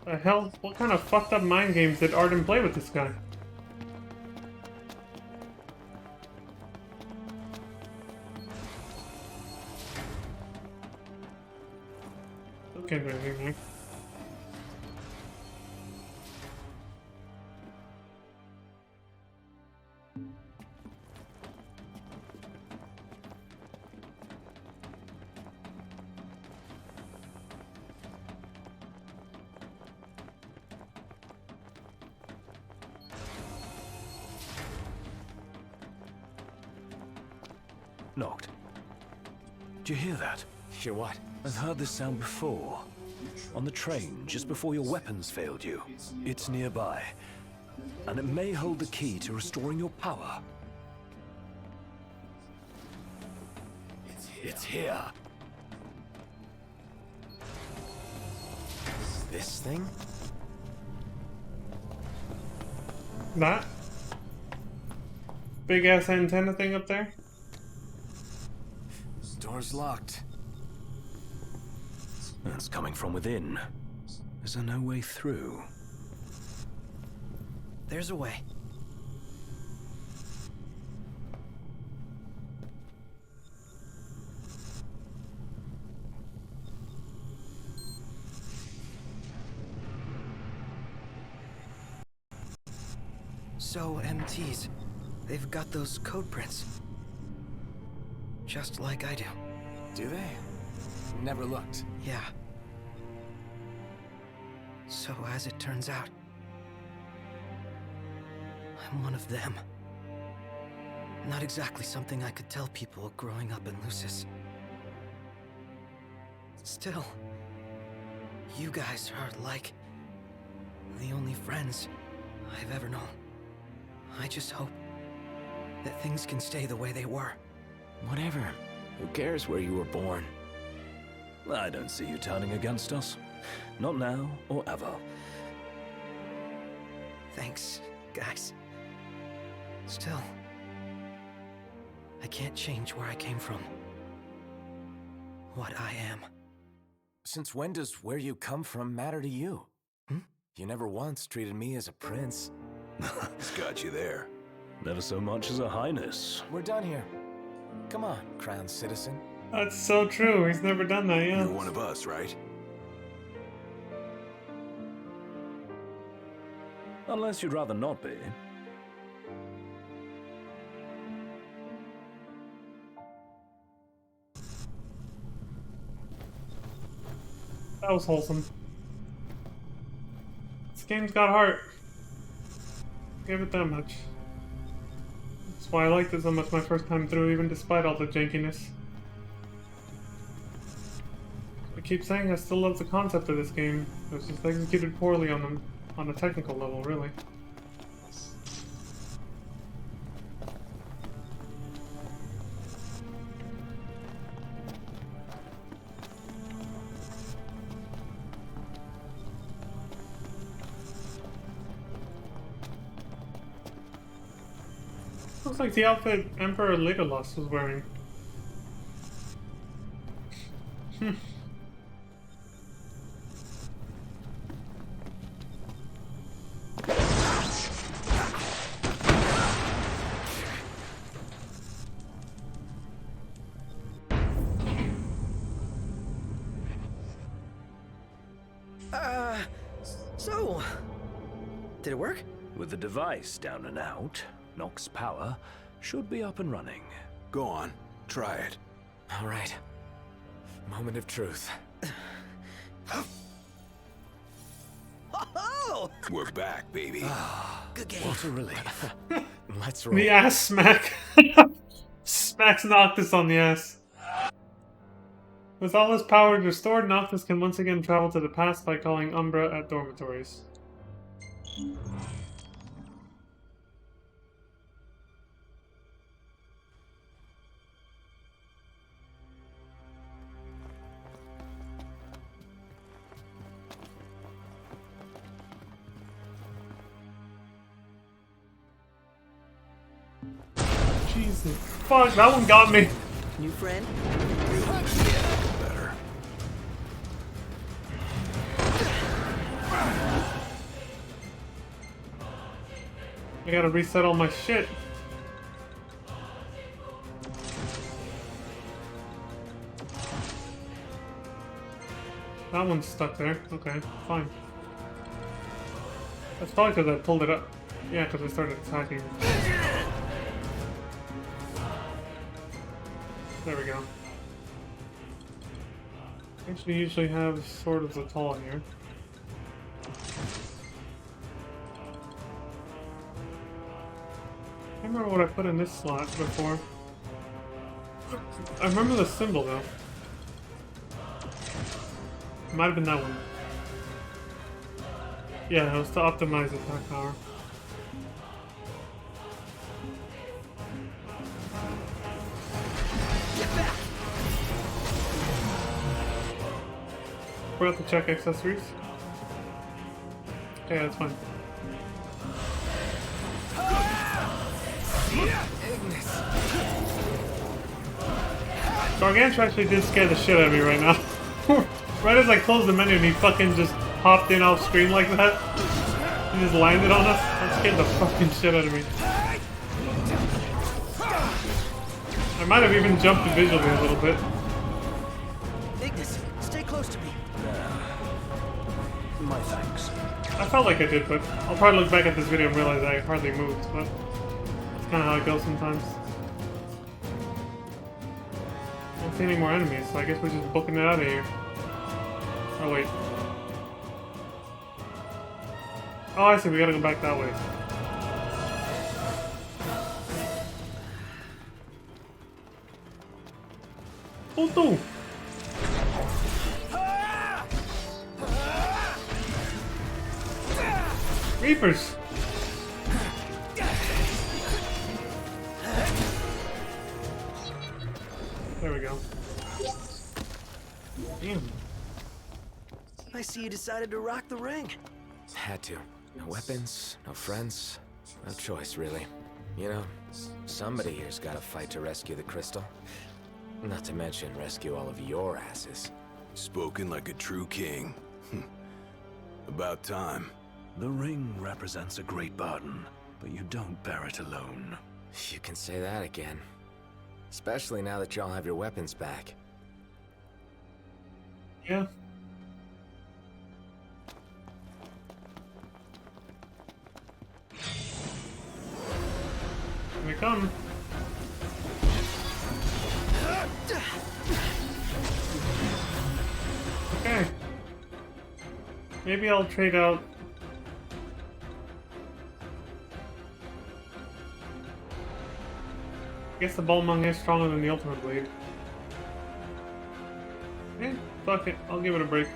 The hell? What kind of fucked up mind games did Arden play with this guy? Okay, baby. Noct. Do you hear that? Hear what? I've heard this sound before. On the train, just before your weapons failed you. It's nearby. And it may hold the key to restoring your power. It's here. This thing? That? Big ass antenna thing up there? This door's locked. It's coming from within. Is there no way through? There's a way. So, MTs, they've got those code prints. Just like I do. Do they? Never looked. Yeah. So, as it turns out, I'm one of them. Not exactly something I could tell people growing up in Lucis. Still, you guys are like the only friends I've ever known. I just hope that things can stay the way they were. Whatever. Who cares where you were born? I don't see you turning against us. Not now or ever. Thanks, guys. Still, I can't change where I came from. What I am. Since when does where you come from matter to you? You never once treated me as a prince. He's got you there. Never so much as a highness. We're done here. Come on, crown citizen. That's so true. He's never done that, yeah. You're one of us, right? Unless you'd rather not be. That was wholesome. This game's got heart. Give it that much. That's why I liked it so much my first time through, even despite all the jankiness. I keep saying I still love the concept of this game. It was just executed poorly on a technical level, really. Looks like the outfit Emperor Legolas was wearing. So, did it work? With the device down and out, Noct's power should be up and running. Go on, try it. All right. Moment of truth. Oh! We're back, baby. Good game. What a relief. Let's roll. The ass smack. Smacks Noctis on the ass. With all his power restored, Noctis can once again travel to the past by calling Umbra at dormitories. Jesus. Fuck, that one got me. New friend? Better. I gotta reset all my shit. That one's stuck there. Okay, fine. That's probably because I pulled it up. Yeah, because I started attacking. There we go. Actually, usually have Sword of Zatal here. I remember what I put in this slot before. I remember the symbol though. Might have been that one. Yeah, it was to optimize attack power. Forgot to check accessories. Okay, that's fine. Gargantua actually did scare the shit out of me right now. Right as I closed the menu and he fucking just hopped in off screen like that. He just landed on us. That scared the fucking shit out of me. I might have even jumped visually a little bit. Ignis, stay close to me. My thanks. I felt like I did, but I'll probably look back at this video and realize I hardly moved, but that's kind of how it goes sometimes. I don't see any more enemies, so I guess we're just booking it out of here. Oh, wait. Oh, I see, we gotta go back that way. Oh, Reapers! There we go. Damn. I see you decided to rock the ring. Had to. No weapons, no friends, no choice, really. You know, somebody here's gotta fight to rescue the crystal. Not to mention rescue all of your asses. Spoken like a true king. About time. The ring represents a great burden, but you don't bear it alone. You can say that again. Especially now that y'all have your weapons back. Yeah. Here we come. Okay. Maybe I'll trade out. I guess the Balmung is stronger than the Ultimate Blade. Eh, fuck it. I'll give it a break.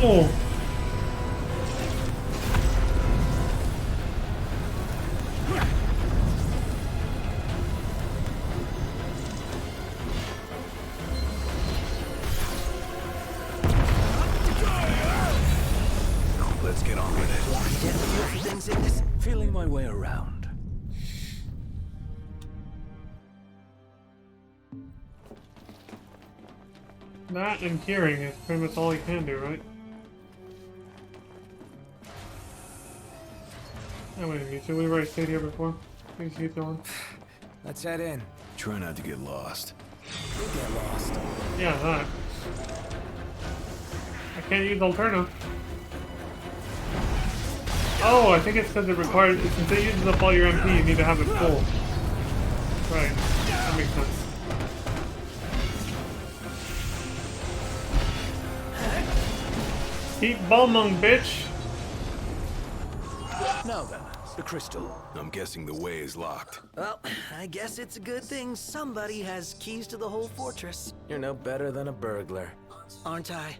Oh! Let's get on with it. Feeling my way around. That and hearing is pretty much all he can do, right? Oh, wait a minute. We've already stayed here before. Please keep going. Let's head in. Try not to get lost. You get lost. Yeah, that. I can't use Alterna. Oh, I think it's because it requires, since it uses up all your MP, you need to have it full. Right, that makes sense. Keep Balmung, bitch! Now then, the crystal. I'm guessing the way is locked. Well, I guess it's a good thing somebody has keys to the whole fortress. You're no better than a burglar. Aren't I?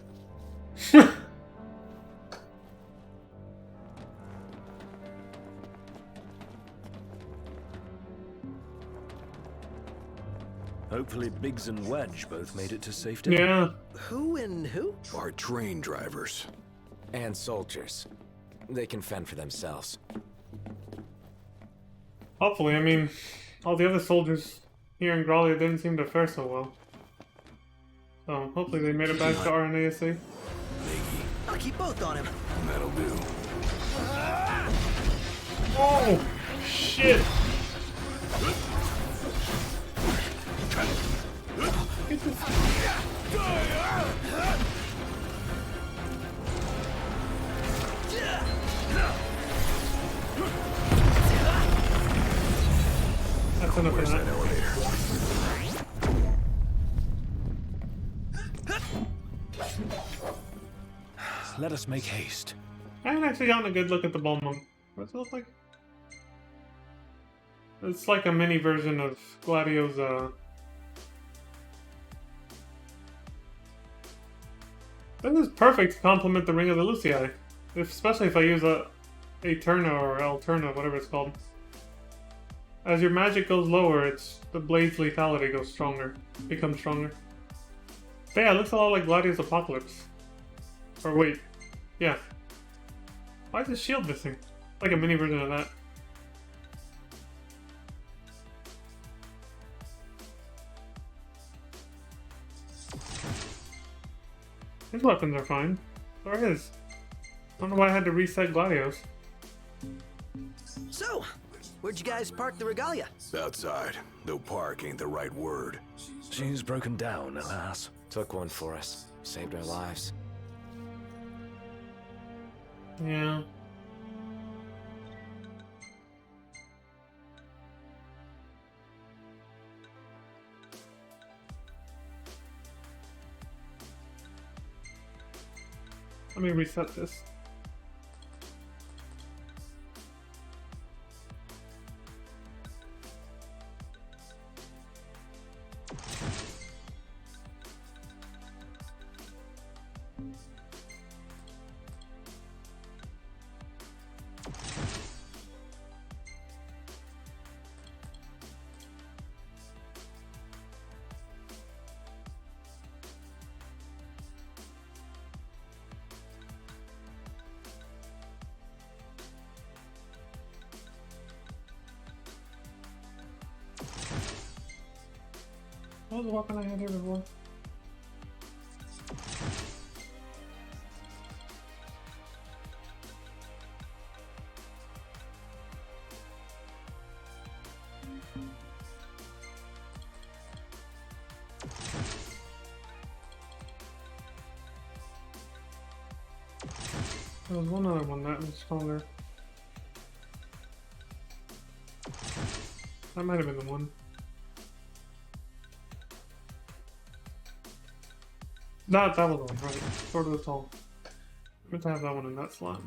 Hopefully Biggs and Wedge both made it to safety. Yeah. Who and who? Our train drivers. And soldiers. They can fend for themselves. Hopefully, I mean, all the other soldiers here in Grollia didn't seem to fare so well. So, hopefully they made it back to RNASA. I'll keep both on him. That'll do. Oh! Shit! Get this. That's enough Where's of that that. elevator? Let us make haste. I haven't actually gotten a good look at the Balmung. What does it look like? It's like a mini version of Gladio's, This is perfect to complement the Ring of the Lucii. Especially if I use a Eterna or Alterna, whatever it's called. As your magic goes lower, the blade's lethality goes stronger. Becomes stronger. But yeah, it looks a lot like Gladio's Apocalypse. Or wait. Yeah. Why is his shield missing? Like a mini version of that. His weapons are fine. So are his. I don't know why I had to reset Gladio's. So, where'd you guys park the Regalia? Outside. Though park ain't the right word. She's broken down, alas. Took one for us. Saved our lives. Yeah. Let me reset this. What was the weapon I had here before? There was one other one that was stronger. That might have been the one. That was the one, right. Sword of the Soul. I meant to have that one in that slot.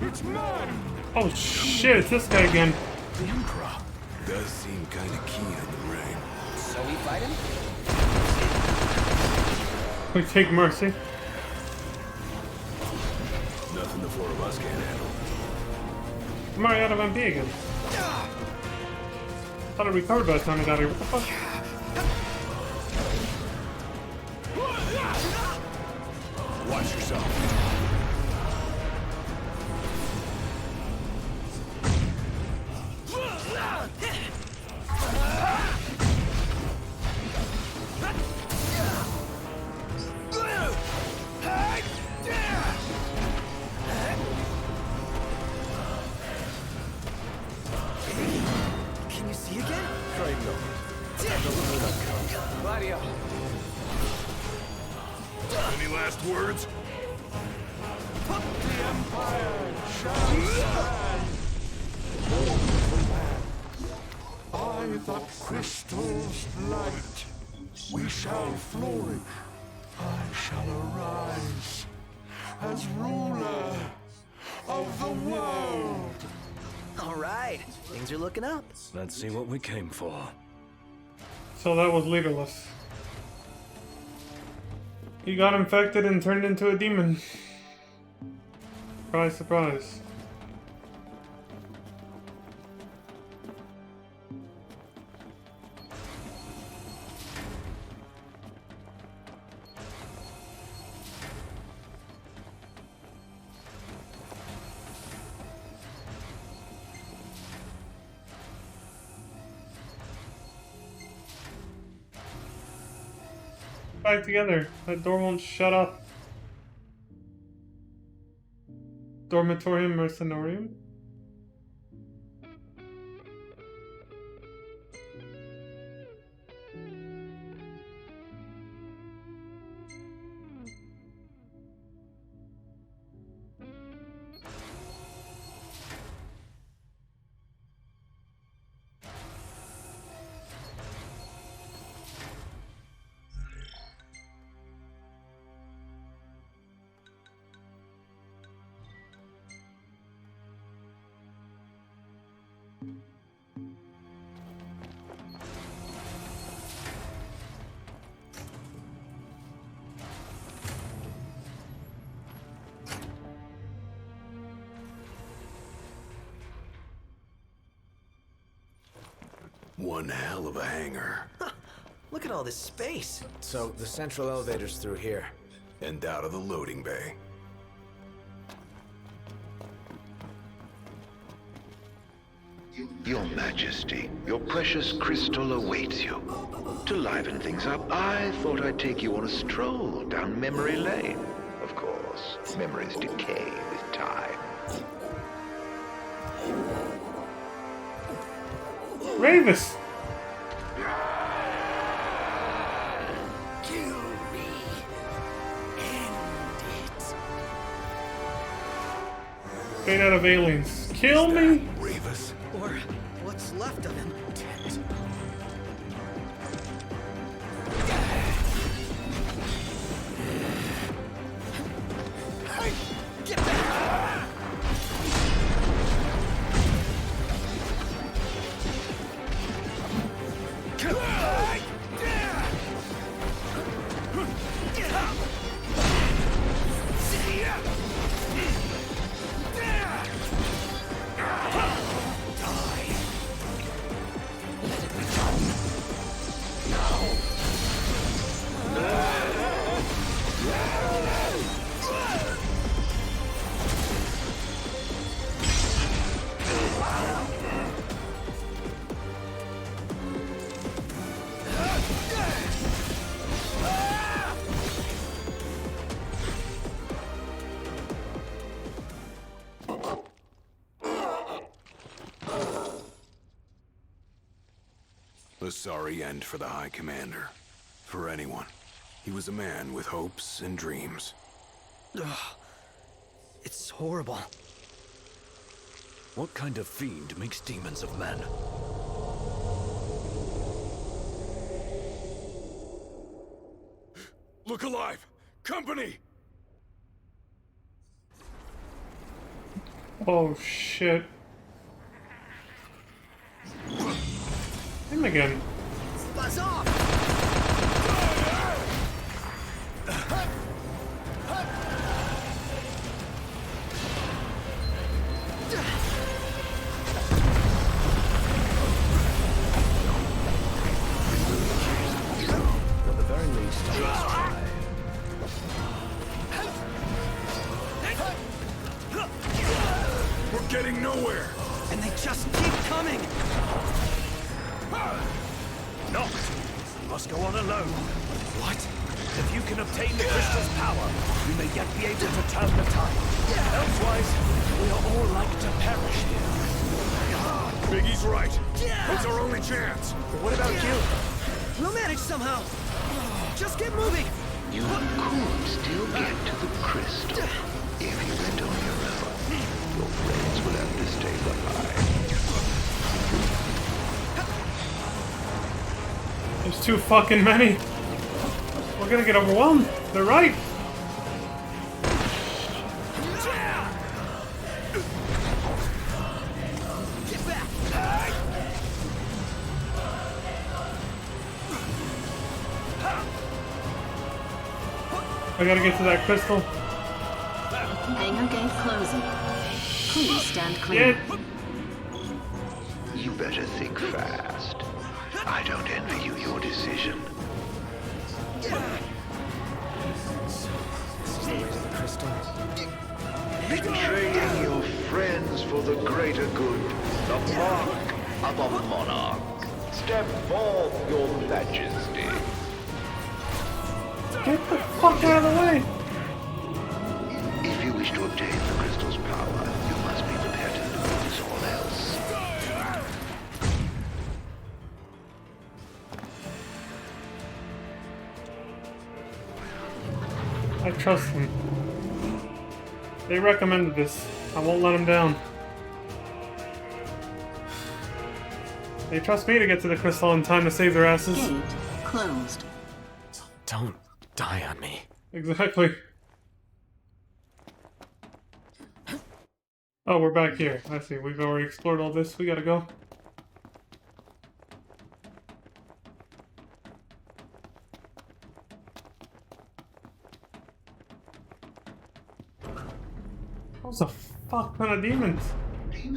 It's mine! Oh shit, it's this guy again. The Emperor does seem kind of keen on the ring. So we fight him? We take mercy. Nothing the four of us can't handle. I'm already out of MP again. Thought I recovered by the time I got here. What the fuck? Watch yourself. Can you see again? Gladio. Any last words? The Empire By the crystal's light, we shall flourish. I shall arise as ruler of the world. All right, things are looking up. Let's see what we came for. So that was leaderless. He got infected and turned into a demon. Surprise, surprise. Back together. That door won't shut up. Dormitorium Mercenarium? One hell of a hangar. Look at all this space. So, the central elevator's through here. And out of the loading bay. Your Majesty, your precious crystal awaits you. To liven things up, I thought I'd take you on a stroll down memory lane. Of course, memories decay with time. Ravis! Kill me. End it. Straight out of Aliens. Kill me? Ravis. Or what's left of him. Get back! A sorry end for the High Commander. For anyone. He was a man with hopes and dreams. Ugh. It's horrible. What kind of fiend makes demons of men? Look alive! Company! Oh shit. Him again. Buzz off! At the very least, let's try. We're getting nowhere! And they just keep coming! Not! You must go on alone. What? If you can obtain the crystal's power, you may yet be able to turn the tide. Elsewise, we are all like to perish here. Biggie's right. It's our only chance. But what about you? We'll manage somehow. Just get moving. You could still get to the crystal if you went on your own. Your There's too fucking many. We're gonna get overwhelmed. They're right. I gotta get to that crystal. Hangar gate closing. Please stand clear. You better think fast. I don't envy you your decision. Betraying your friends for the greater good. The mark of a monarch. Step forth, your majesty. Get the fuck out of the way! If you wish to obtain the crystal's power, you must be prepared to lose all else. I trust them. They recommended this. I won't let them down. They trust me to get to the crystal in time to save their asses. Gate closed. Don't die on me. Exactly. Oh, we're back here. I see. We've already explored all this. We gotta go. How's a fuck ton of demons?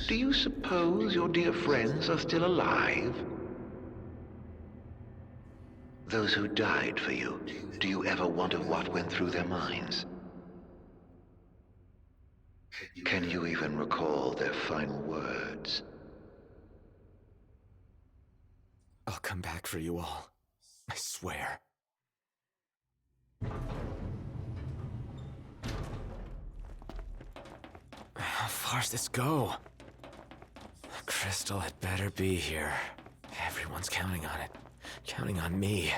Do you suppose your dear friends are still alive? Those who died for you, do you ever wonder what went through their minds? Can you even recall their final words? I'll come back for you all. I swear. How far's this go? The crystal had better be here. Everyone's counting on it. Counting on me.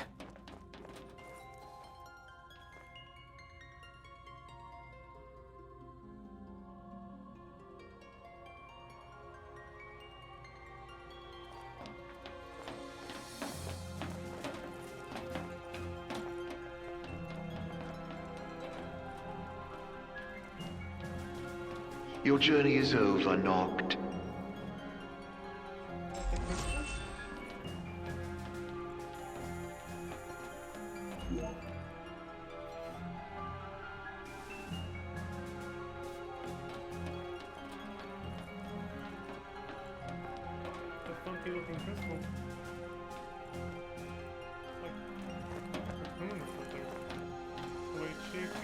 Your journey is over, Noct. The funky looking crystal. Like a cocoon or something. The way it's shaped.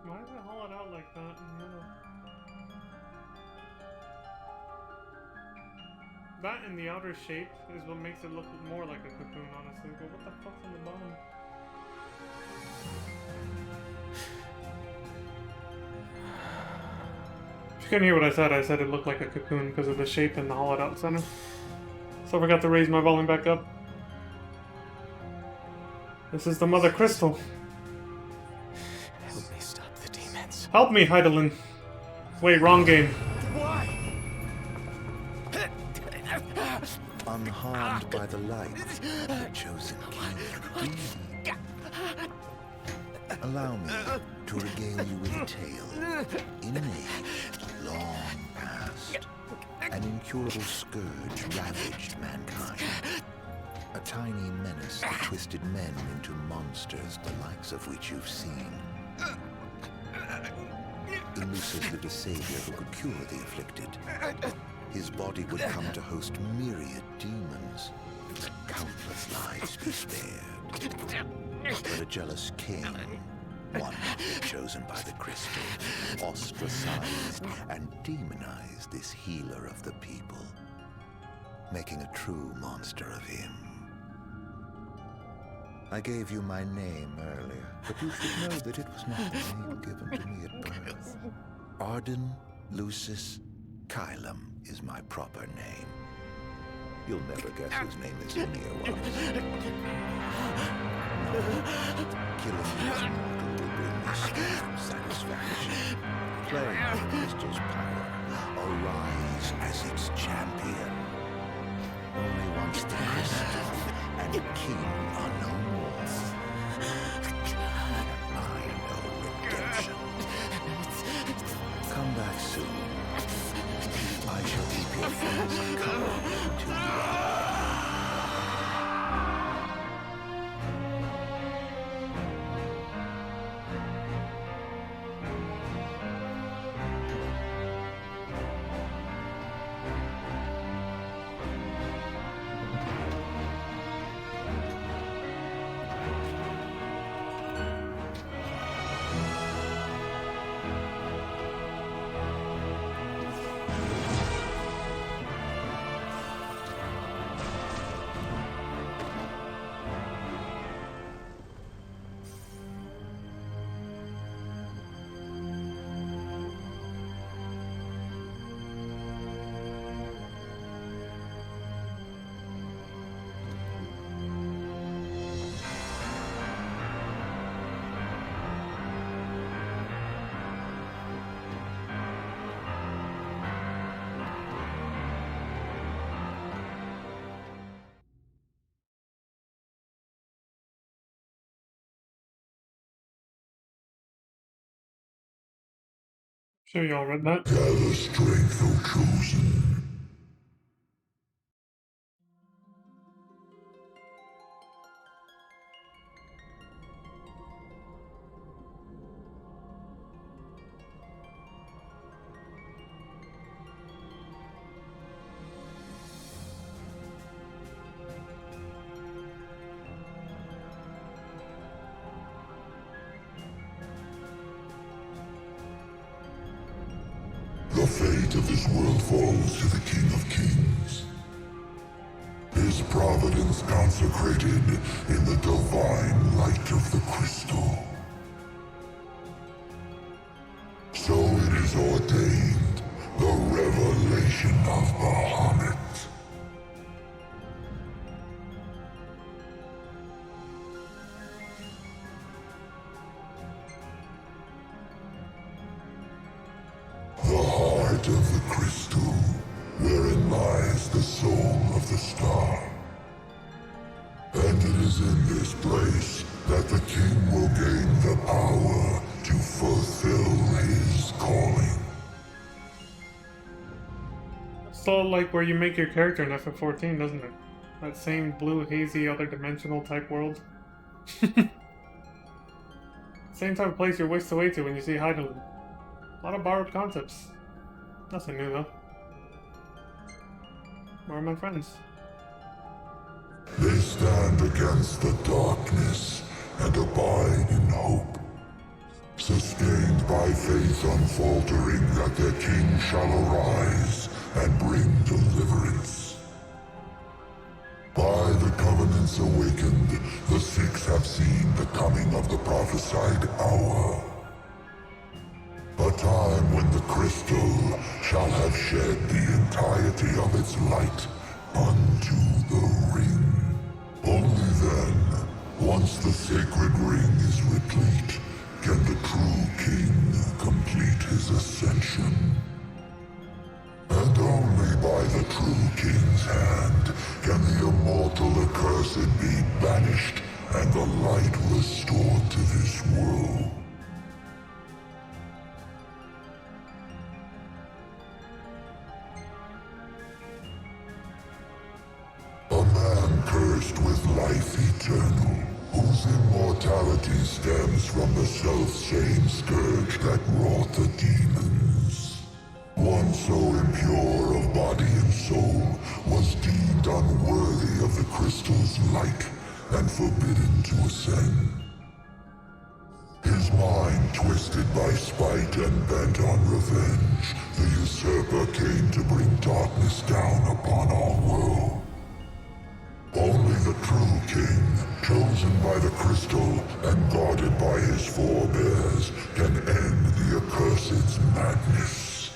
Why is it hollowed out like that in the middle? That and the outer shape is what makes it look more like a cocoon, honestly. But what the fuck's on the bottom? If you couldn't hear what I said it looked like a cocoon because of the shape and the hollowed out center. So I forgot to raise my volume back up. This is the Mother Crystal. Help me stop the demons. Help me, Hydaelyn. Wait, wrong game. Why? Unharmed by the light, the chosen king. Allow me to regale you with a tale. In an age long past, an incurable scourge ravaged mankind. A tiny menace that twisted men into monsters, the likes of which you've seen. Elusive lived a savior who could cure the afflicted. His body would come to host myriad demons. Let countless lives be spared. But a jealous king One chosen by the crystal, ostracized and demonized this healer of the people, making a true monster of him. I gave you my name earlier, but you should know that it was not the name given to me at birth. Arden Lucis Kylum is my proper name. You'll never guess whose name this Ymir was. No, killing this mortal will bring me swift satisfaction. Claim the crystal's power, arise as its champion. Only once the crystal and king are no more, I know redemption. Come back soon. I shall keep your friends company until you are. Sure y'all read that? Gather strength, O chosen. The fate of this world falls to the King of Kings. His providence consecrated in the divine light of the crystal. So it is ordained, the revelation of Bahamut. Of the crystal, wherein lies the soul of the star. And it is in this place that the king will gain the power to fulfill his calling. It's all like where you make your character in FF14, doesn't it? That same blue, hazy, other dimensional type world. Same type of place you're whisked away to when you see Hydaelyn. A lot of borrowed concepts. Nothing new, though. Where are my friends? They stand against the darkness and abide in hope, sustained by faith unfaltering that their king shall arise and bring deliverance. By the covenants awakened, the Six have seen the coming of the prophesied hour. A time when the crystal shall have shed the entirety of its light unto the ring. Only then, once the sacred ring is replete, can the true king complete his ascension. And only by the true king's hand can the immortal accursed be banished and the light restored to this world. Cursed with life eternal, whose immortality stems from the self-same scourge that wrought the demons. One so impure of body and soul was deemed unworthy of the crystal's light and forbidden to ascend. His mind twisted by spite and bent on revenge, the usurper came to bring darkness down upon our world. Only the true king, chosen by the crystal and guarded by his forebears, can end the accursed's madness.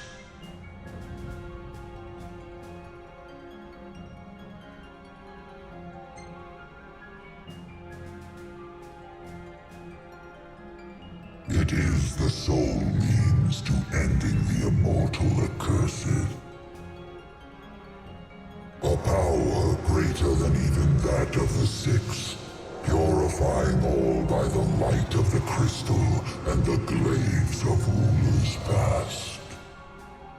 It is the sole means to ending the immortal accursed. A power greater than even that of the Six, purifying all by the light of the crystal and the glaives of rulers past.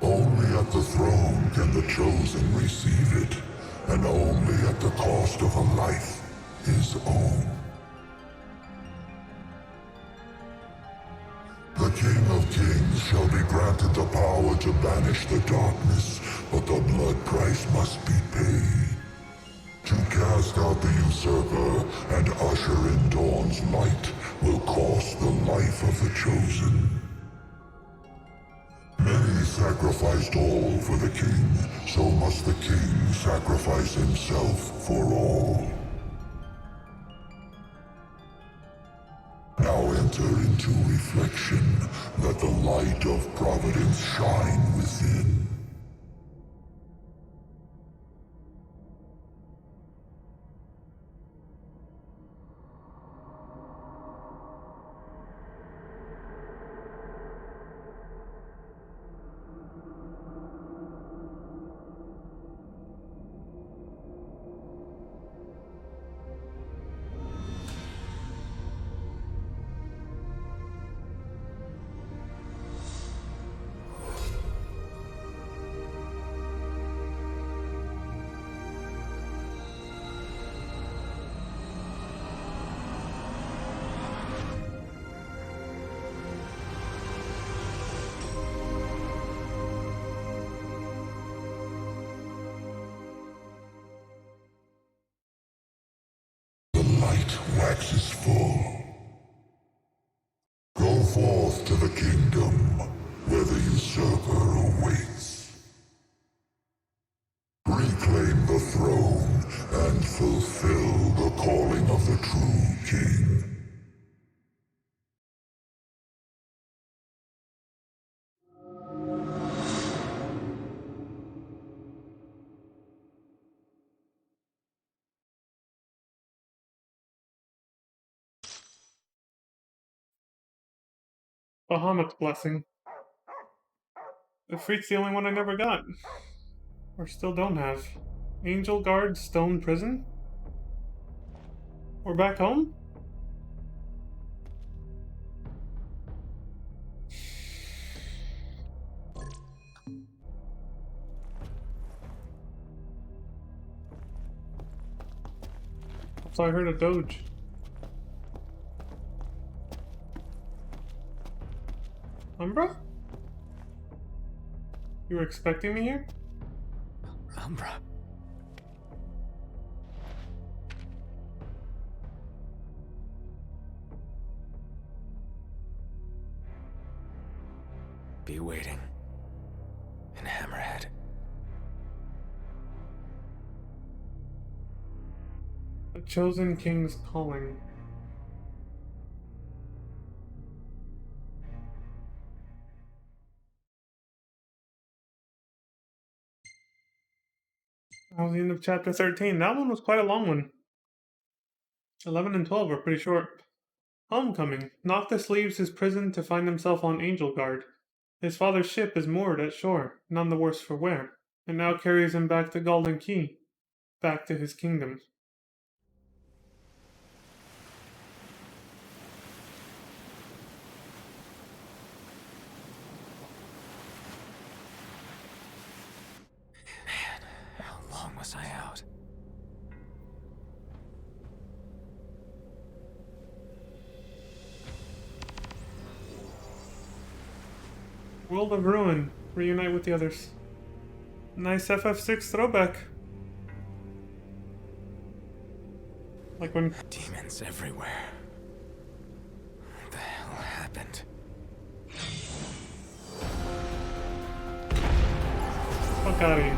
Only at the throne can the chosen receive it, and only at the cost of a life his own. The King of Kings shall be granted the power to banish the darkness, but the blood price must be paid. To cast out the usurper and usher in Dawn's light will cost the life of the chosen. Many sacrificed all for the king, so must the king sacrifice himself for all. Now enter into reflection, let the light of Providence shine within. Waxes full. Go forth to the kingdom, where the usurper awaits. Reclaim the throne, and fulfill the calling of the true king. Bahamut's Blessing. The freak's the only one I never got. Or still don't have. Angel Guard Stone Prison? We're back home? So I heard a doge. Umbra? You were expecting me here? Umbra. Be waiting. In Hammerhead. The Chosen King's Calling. That was the end of chapter 13. That one was quite a long one. 11 and 12 were pretty short. Homecoming. Noctis leaves his prison to find himself on Angel Guard. His father's ship is moored at shore, none the worse for wear, and now carries him back to Golden Key, back to his kingdom. Was I out? World of Ruin. Reunite with the others. Nice FF6 throwback. Like when... Demons everywhere. What the hell hell happened? Fuck out of here.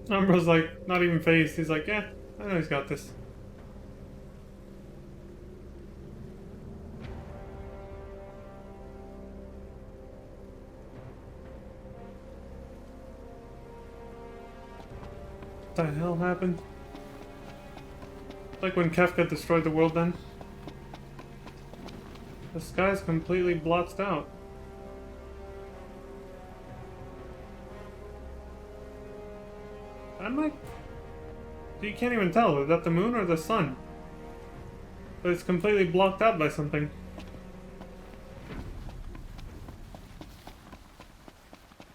Umbro's like, not even phased. He's like, yeah, I know he's got this. What the hell happened? Like when Kefka destroyed the world then? The sky's completely blotched out. I'm like... You can't even tell. Is that the moon or the sun? But it's completely blocked out by something.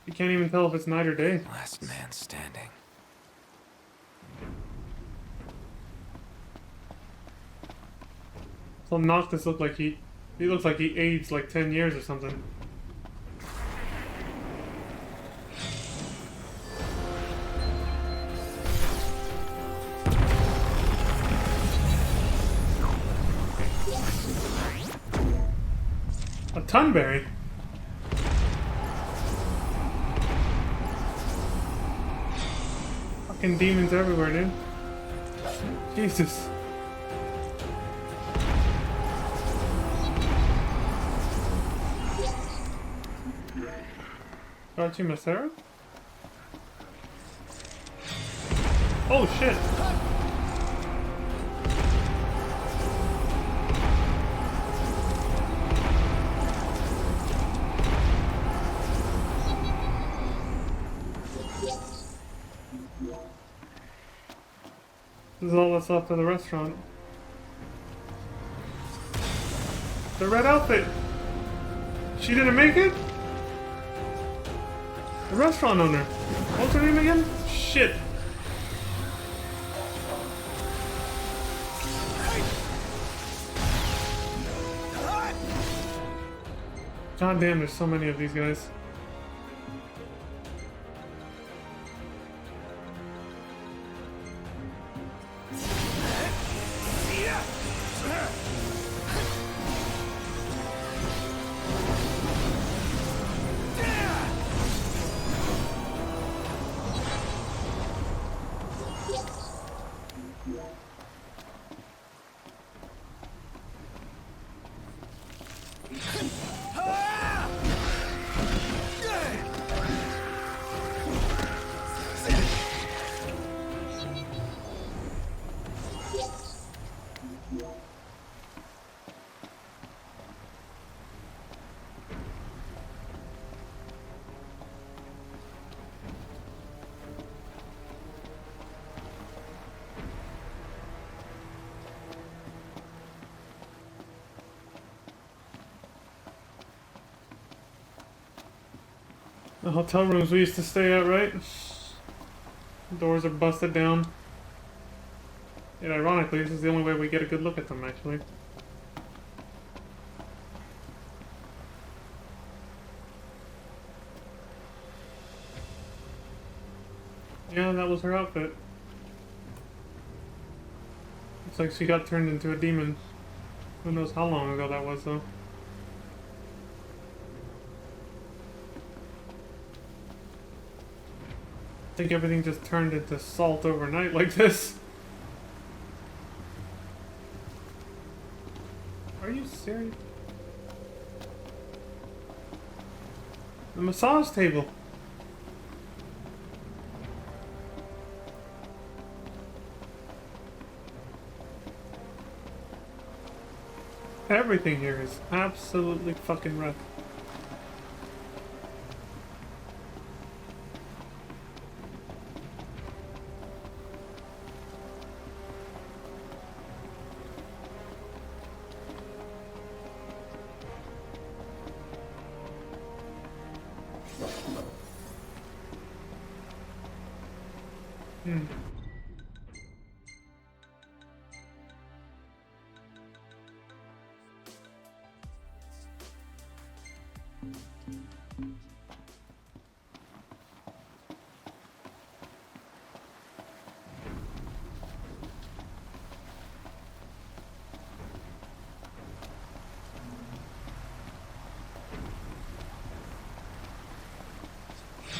You can't even tell if it's night or day. Last man standing. So Noctis looked like he looks like he aged like 10 years or something. A Tunberry? Fucking demons everywhere, dude. Jesus. Archimacera? Oh shit! This is all that's left of the restaurant. The red outfit! She didn't make it? The restaurant owner. What's her name again? Shit. God damn, there's so many of these guys. The hotel rooms we used to stay at, right? Doors are busted down. And ironically, this is the only way we get a good look at them, actually. Yeah, that was her outfit. Looks like she got turned into a demon. Who knows how long ago that was, though. I think everything just turned into salt overnight like this. Are you serious? The massage table. Everything here is absolutely fucking rough. Hmm.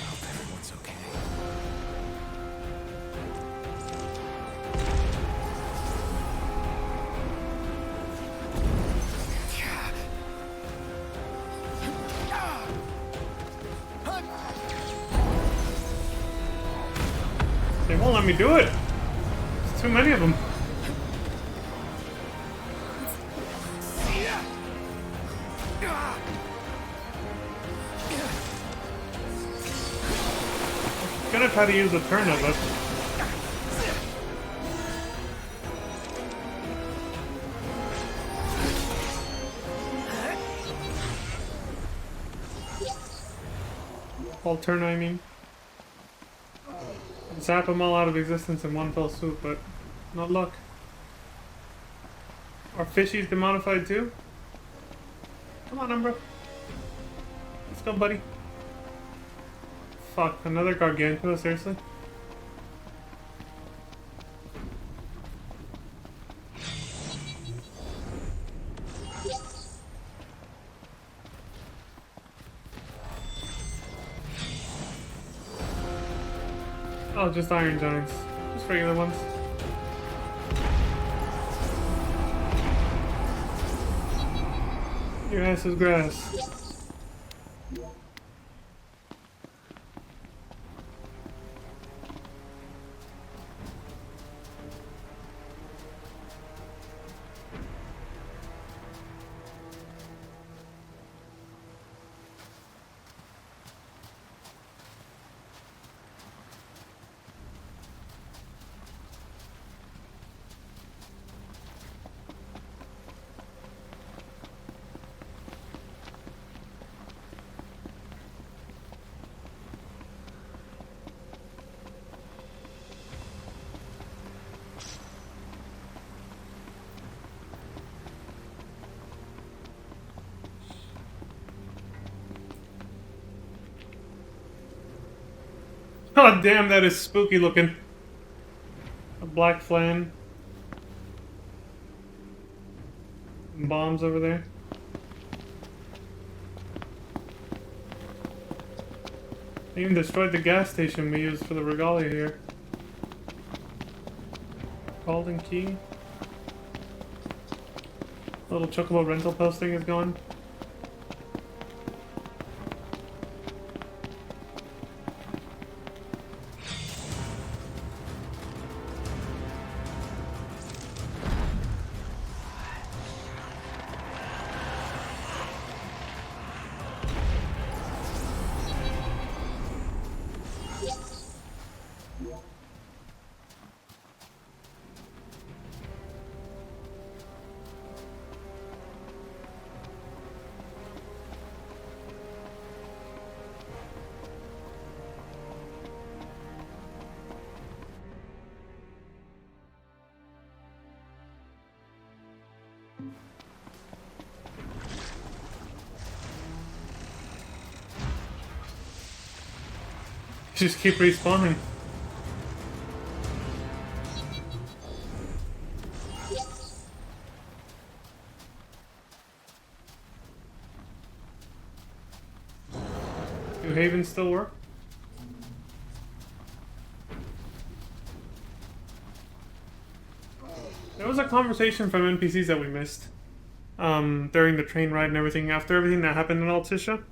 Hope everyone's okay. They won't let me do it. There's too many of them. I'm gonna try to use a turn of it. All turn, I mean. Zap them all out of existence in one fell swoop, but not luck. Are fishies demodified too? Come on, Umbra. Let's go, buddy. Fuck, another Gargantua, seriously? Oh, just Iron Giants. Just regular ones. Your ass is grass. Oh damn, that is spooky looking. A black flame. Bombs over there. They even destroyed the gas station we used for the regalia here. Golden key. Little Chocobo rental posting is gone. Just keep respawning. Do havens still work? There was a conversation from NPCs that we missed during the train ride and everything, after everything that happened in Altissia.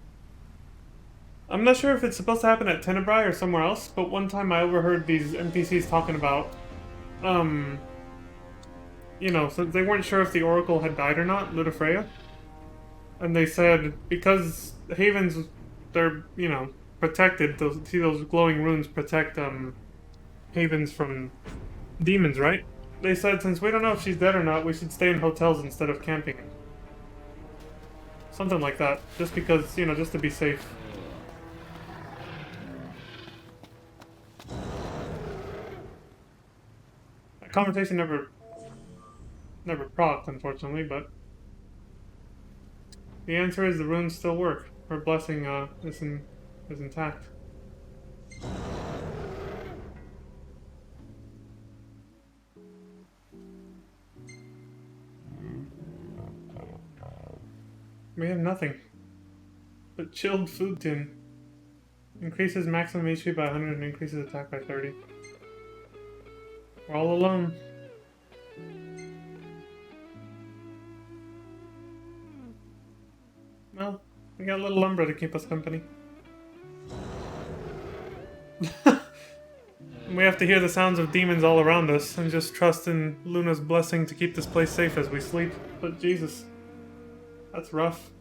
I'm not sure if it's supposed to happen at Tenebrae or somewhere else, but one time I overheard these NPCs talking about, you know, so they weren't sure if the Oracle had died or not, Ludifreya. And they said, because havens, they're, you know, protected, those glowing runes protect, havens from demons, right? They said, since we don't know if she's dead or not, we should stay in hotels instead of camping. Something like that, just because, you know, just to be safe. conversation never procced, unfortunately, but the answer is the runes still work. Her blessing is intact. We have nothing but chilled food tin. Increases maximum HP by 100 and increases attack by 30. We're all alone. Well, we got a little Umbra to keep us company. We have to hear the sounds of demons all around us and just trust in Luna's blessing to keep this place safe as we sleep. But Jesus, that's rough.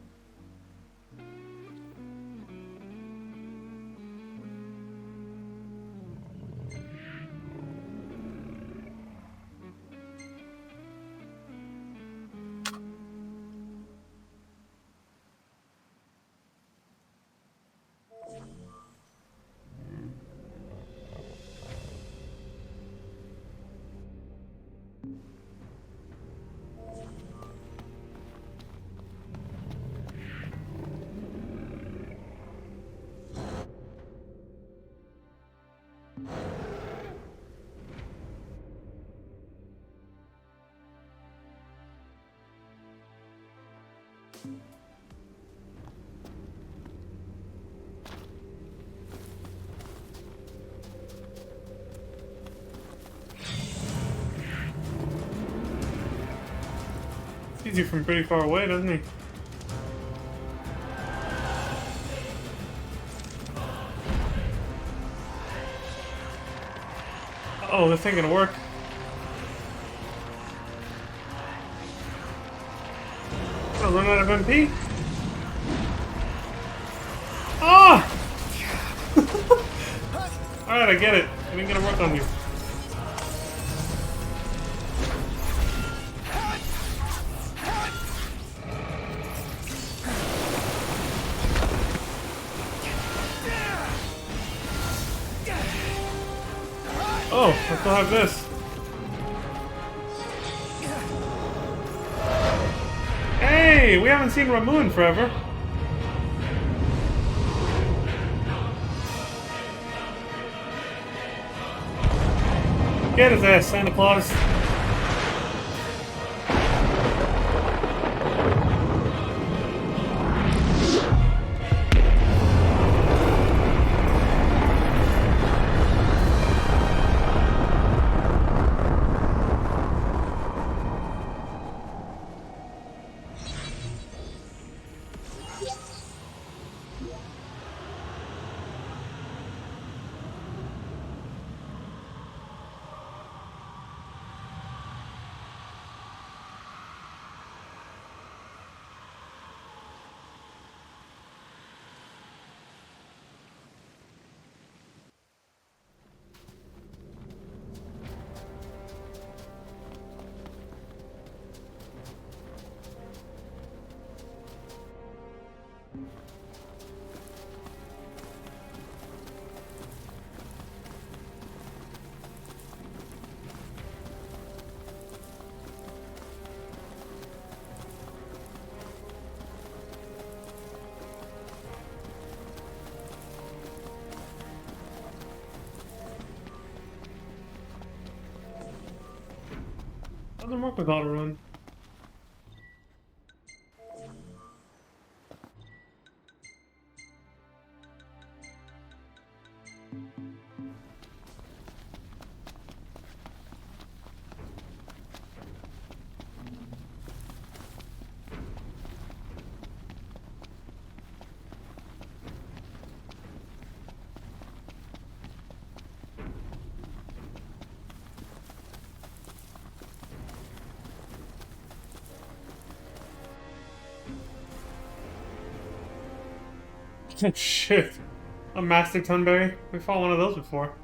Sees you from pretty far away, doesn't he? Oh, this ain't gonna work. I'll run out of MP. Ah! Alright, I get it. It ain't gonna work on you. Oh, I still have this. Hey, we haven't seen Ramu in forever. Get his ass, Santa Claus. Doesn't work with auto run. Oh shit. A Master Tunberry? We fought one of those before.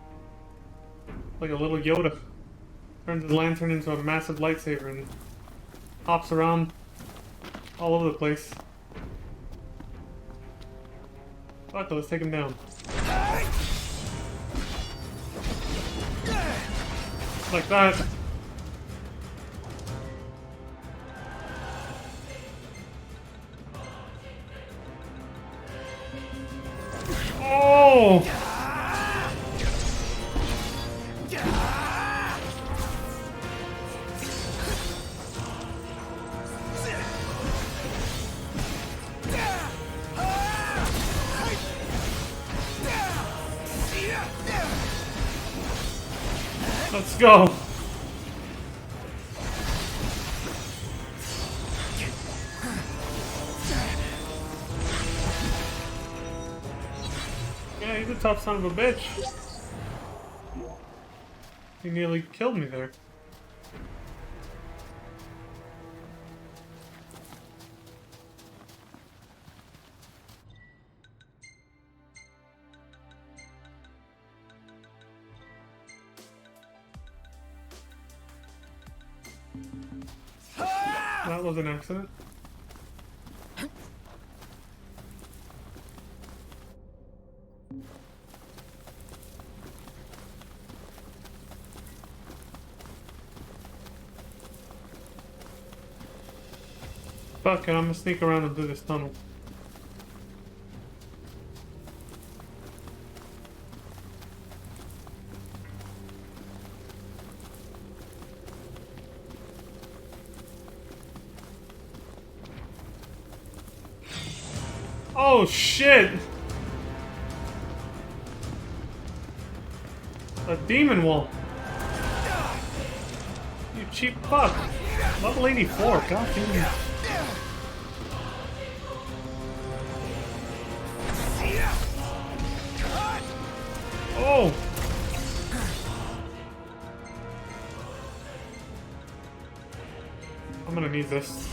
Like a little Yoda. Turns his lantern into a massive lightsaber and hops around all over the place. Fuck, let's take him down. Like that. go. Yeah, he's a tough son of a bitch. He nearly killed me there. That was an accident. Fuck it, I'm gonna sneak around and do this tunnel. Oh shit! A demon wall. You cheap fuck. Level 84, god damn. Oh! I'm gonna need this.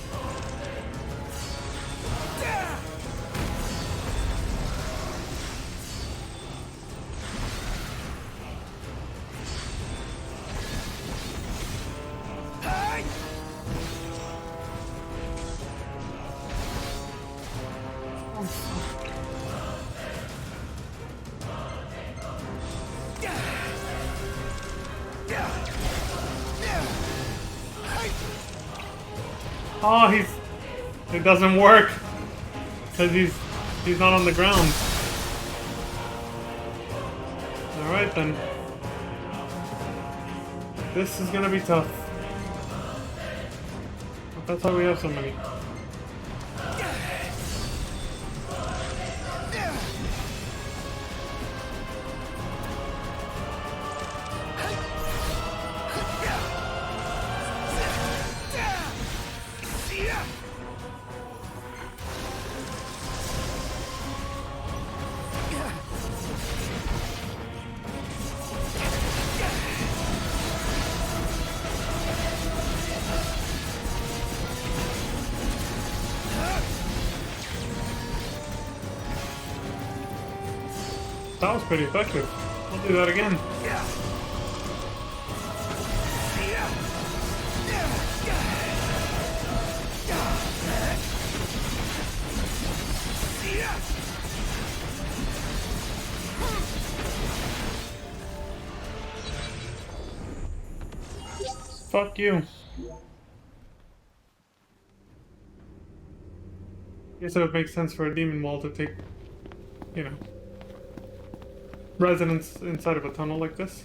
Oh, it doesn't work because he's not on the ground. All right then, this is gonna be tough. But that's why we have so many. That was pretty effective. I'll do that again. Fuck you. Guess it would make sense for a demon wall to take, you know, residence inside of a tunnel like this.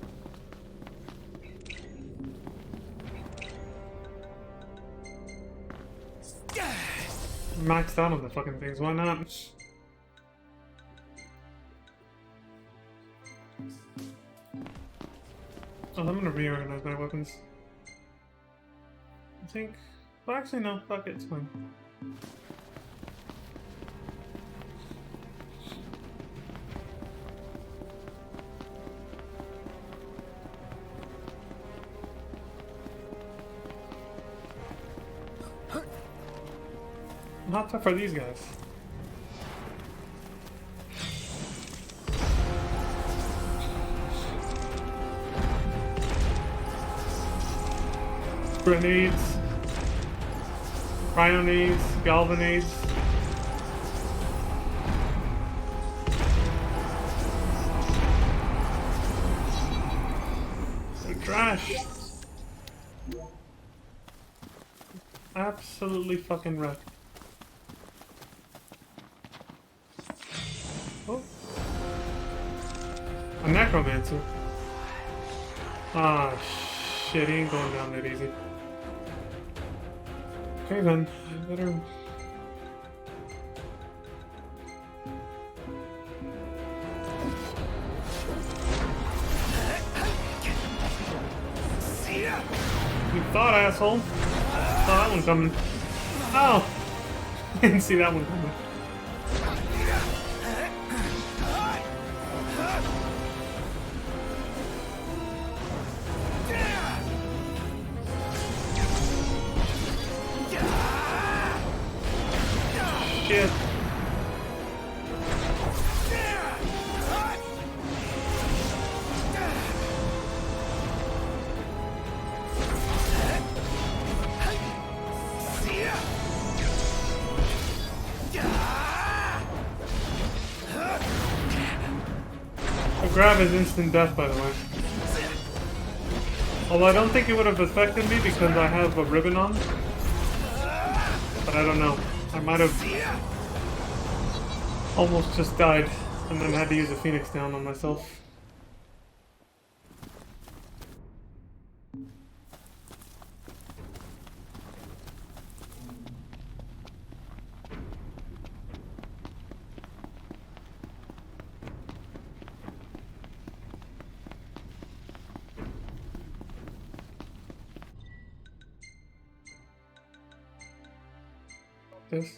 Maxed out on the fucking things, why not? Oh, I'm gonna reorganize my weapons. I think... Well, actually no, fuck it, it's fine. Not tough for these guys. Grenades, cryonades, galvanades. They're trash. Absolutely fucking wrecked. Oh. A necromancer. Ah, shit, he ain't going down that easy. Okay then, I better... thought, asshole. Saw that one coming. Oh! Didn't see that one coming. Shit. Grab is instant death, by the way. Although I don't think it would have affected me because I have a ribbon on. But I don't know. I might have almost just died and then had to use a Phoenix down on myself. This.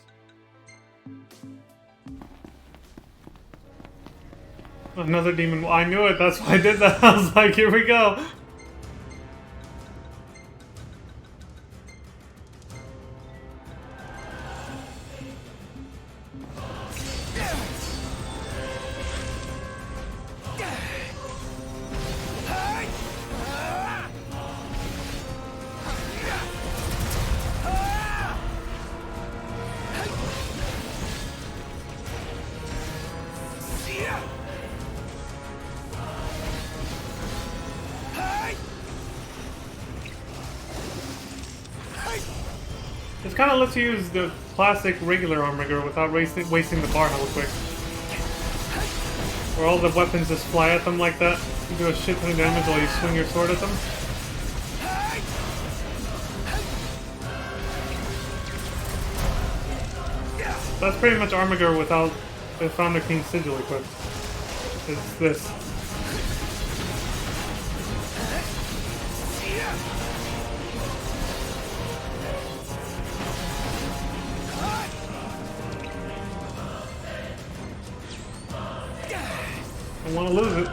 Another demon. Well, I knew it. That's why I did that. I was like, here we go. This kind of lets you use the classic regular Armiger without wasting the bar hella quick. Where all the weapons just fly at them like that. You do a shit ton of damage while you swing your sword at them. That's pretty much Armiger without the Founder King's Sigil equipped. It's this. I want to lose it.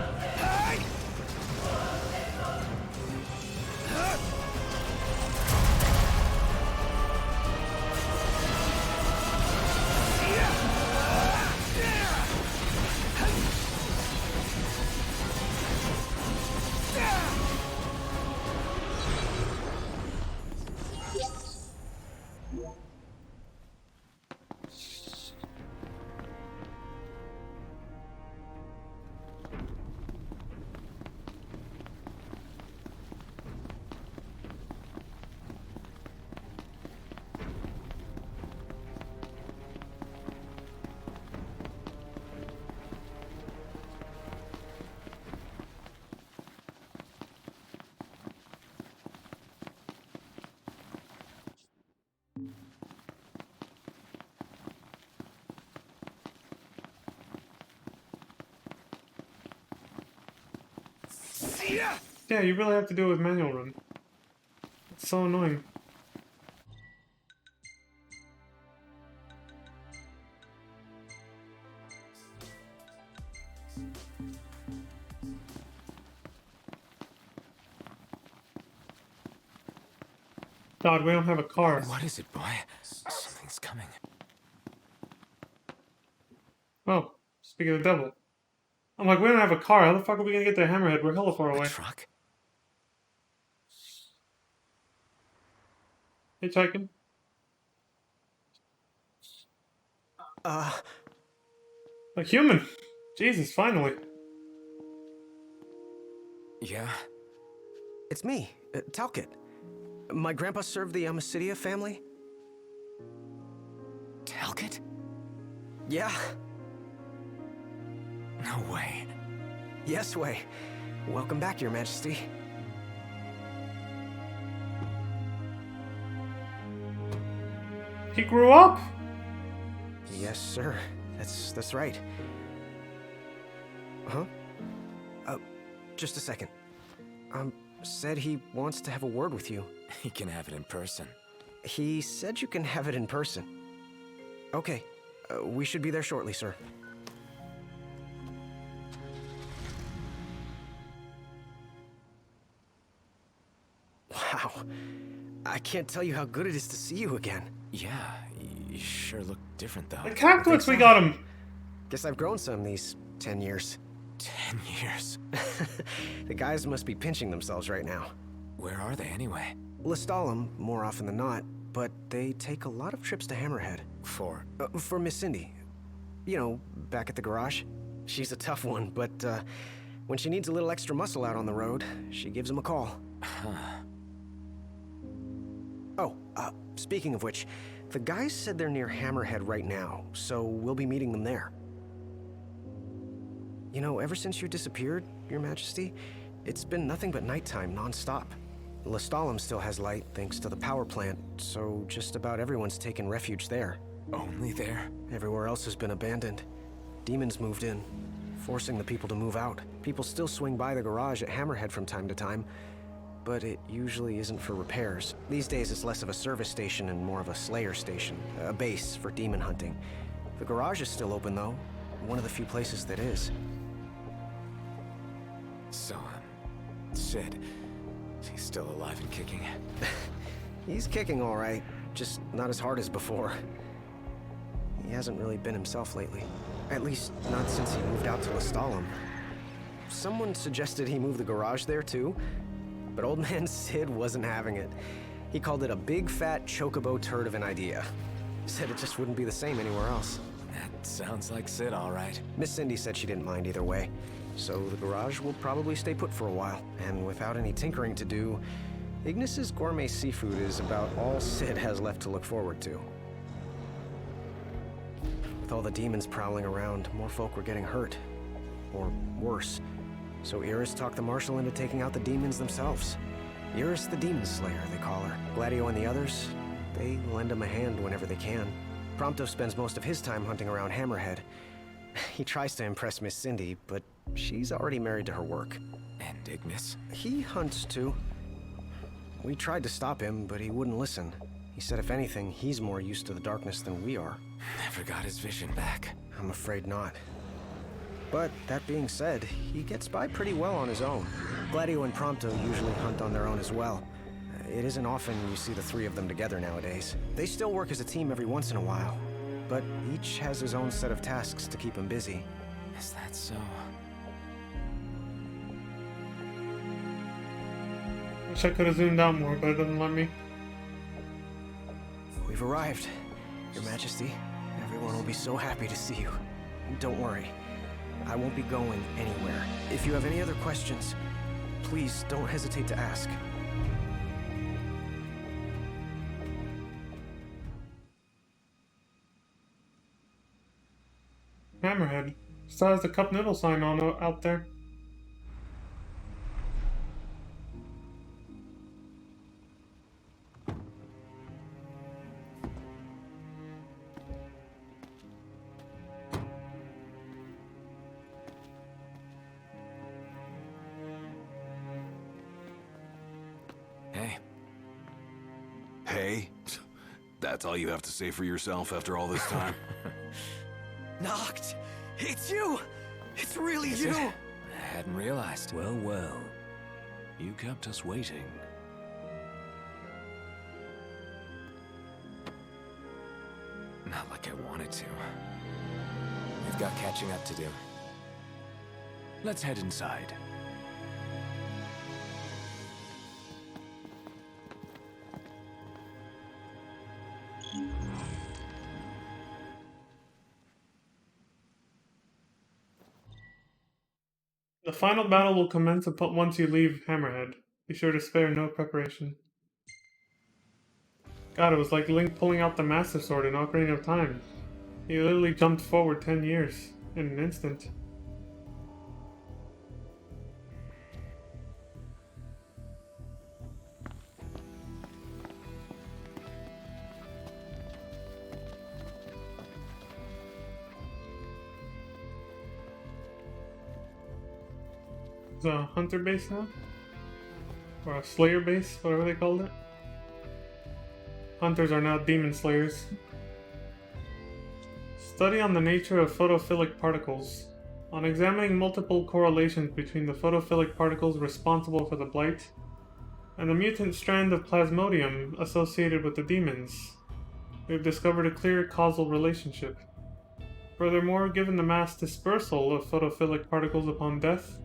Yeah, you really have to do it with manual run. It's so annoying. God, we don't have a car. What is it, boy? Something's coming. Oh, speaking of the devil. I'm like, we don't have a car. How the fuck are we gonna get to Hammerhead? We're hella far away. A truck? Hitchhiking? A human! Jesus, finally. Yeah? It's me, Talcott. My grandpa served the Amicitia family. Talcott? Yeah. No way. Yes way. Welcome back, Your Majesty. He grew up? Yes, sir. That's right. Huh? Just a second. Said he wants to have a word with you. He can have it in person. He said you can have it in person. Okay, we should be there shortly, sir. Wow. I can't tell you how good it is to see you again. Yeah, you sure look different, though. The cactus, we got him! Guess I've grown some these 10 years. 10 years? The guys must be pinching themselves right now. Where are they, anyway? Lestalem, more often than not, but they take a lot of trips to Hammerhead. For? For Miss Cindy. You know, back at the garage. She's a tough one, but when she needs a little extra muscle out on the road, she gives him a call. Huh. Oh, speaking of which, the guys said they're near Hammerhead right now, so we'll be meeting them there. You know, ever since you disappeared, Your Majesty, it's been nothing but nighttime non-stop. Lestalem still has light thanks to the power plant, so just about everyone's taken refuge there. Only there? Everywhere else has been abandoned. Demons moved in, forcing the people to move out. People still swing by the garage at Hammerhead from time to time, but it usually isn't for repairs. These days it's less of a service station and more of a slayer station, a base for demon hunting. The garage is still open though, one of the few places that is. So, Sid, he's still alive and kicking? He's kicking all right, just not as hard as before. He hasn't really been himself lately. At least, not since he moved out to Lestalem. Someone suggested he move the garage there too, but old man Sid wasn't having it. He called it a big fat chocobo turd of an idea. Said it just wouldn't be the same anywhere else. That sounds like Sid, all right. Miss Cindy said she didn't mind either way. So the garage will probably stay put for a while, and without any tinkering to do, Ignis's gourmet seafood is about all Sid has left to look forward to. With all the demons prowling around, more folk were getting hurt. Or worse. So Iris talked the Marshal into taking out the demons themselves. Iris the Demon Slayer, they call her. Gladio and the others, they lend him a hand whenever they can. Prompto spends most of his time hunting around Hammerhead. He tries to impress Miss Cindy, but she's already married to her work. And Ignis? He hunts too. We tried to stop him, but he wouldn't listen. He said if anything, he's more used to the darkness than we are. Never got his vision back. I'm afraid not. But that being said, he gets by pretty well on his own. Gladio and Prompto usually hunt on their own as well. It isn't often you see the three of them together nowadays. They still work as a team every once in a while, but each has his own set of tasks to keep him busy. Is that so? Wish I could have zoomed out more, but it doesn't let me. We've arrived, Your Majesty. Everyone will be so happy to see you. Don't worry. I won't be going anywhere. If you have any other questions, please don't hesitate to ask. Hammerhead. Still has the cup noodle sign on out there. Hey. Hey? That's all you have to say for yourself after all this time? Noct! It's you! It's really Is you! it? I hadn't realized. Well, well. You kept us waiting. Not like I wanted to. We've got catching up to do. Let's head inside. The final battle will commence once you leave Hammerhead. Be sure to spare no preparation. God, it was like Link pulling out the Master Sword in Ocarina of Time. He literally jumped forward 10 years in an instant. It's a hunter base now? Or a Slayer base, whatever they called it. Hunters are now demon slayers. Study on the nature of photophilic particles. On examining multiple correlations between the photophilic particles responsible for the blight and the mutant strand of plasmodium associated with the demons, we have discovered a clear causal relationship. Furthermore, given the mass dispersal of photophilic particles upon death,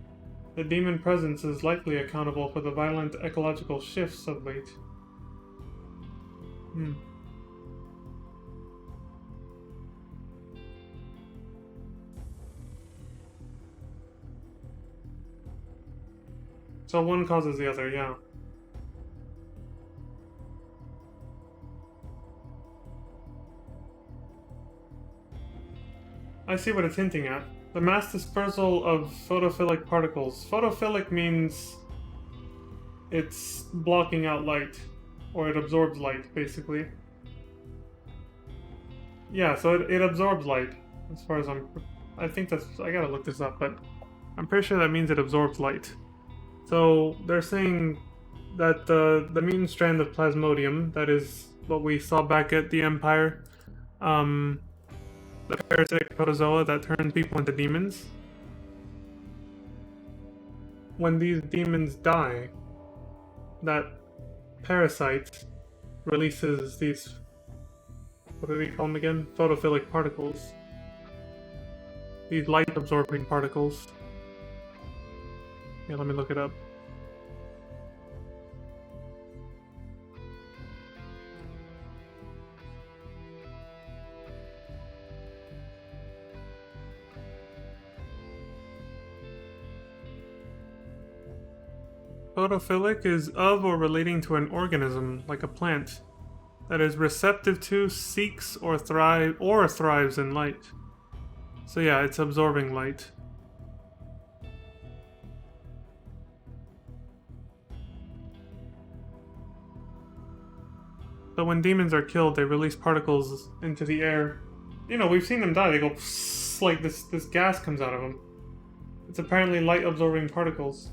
the demon presence is likely accountable for the violent ecological shifts of late. So one causes the other, yeah. I see what it's hinting at. The mass dispersal of photophilic particles. Photophilic means it's blocking out light, or it absorbs light, basically. Yeah, so it absorbs light, as far as I think that's... I gotta look this up, but I'm pretty sure that means it absorbs light. So they're saying that the mutant strand of plasmodium, that is what we saw back at the Empire, the parasitic protozoa that turns people into demons. When these demons die, that parasite releases these, what do they call them again? Photophilic particles. These light-absorbing particles. Yeah, let me look it up. Photophilic is of or relating to an organism, like a plant, that is receptive to, seeks, or thrives in light. So yeah, it's absorbing light. So when demons are killed, they release particles into the air. You know, we've seen them die. They go psss, like this gas comes out of them. It's apparently light-absorbing particles.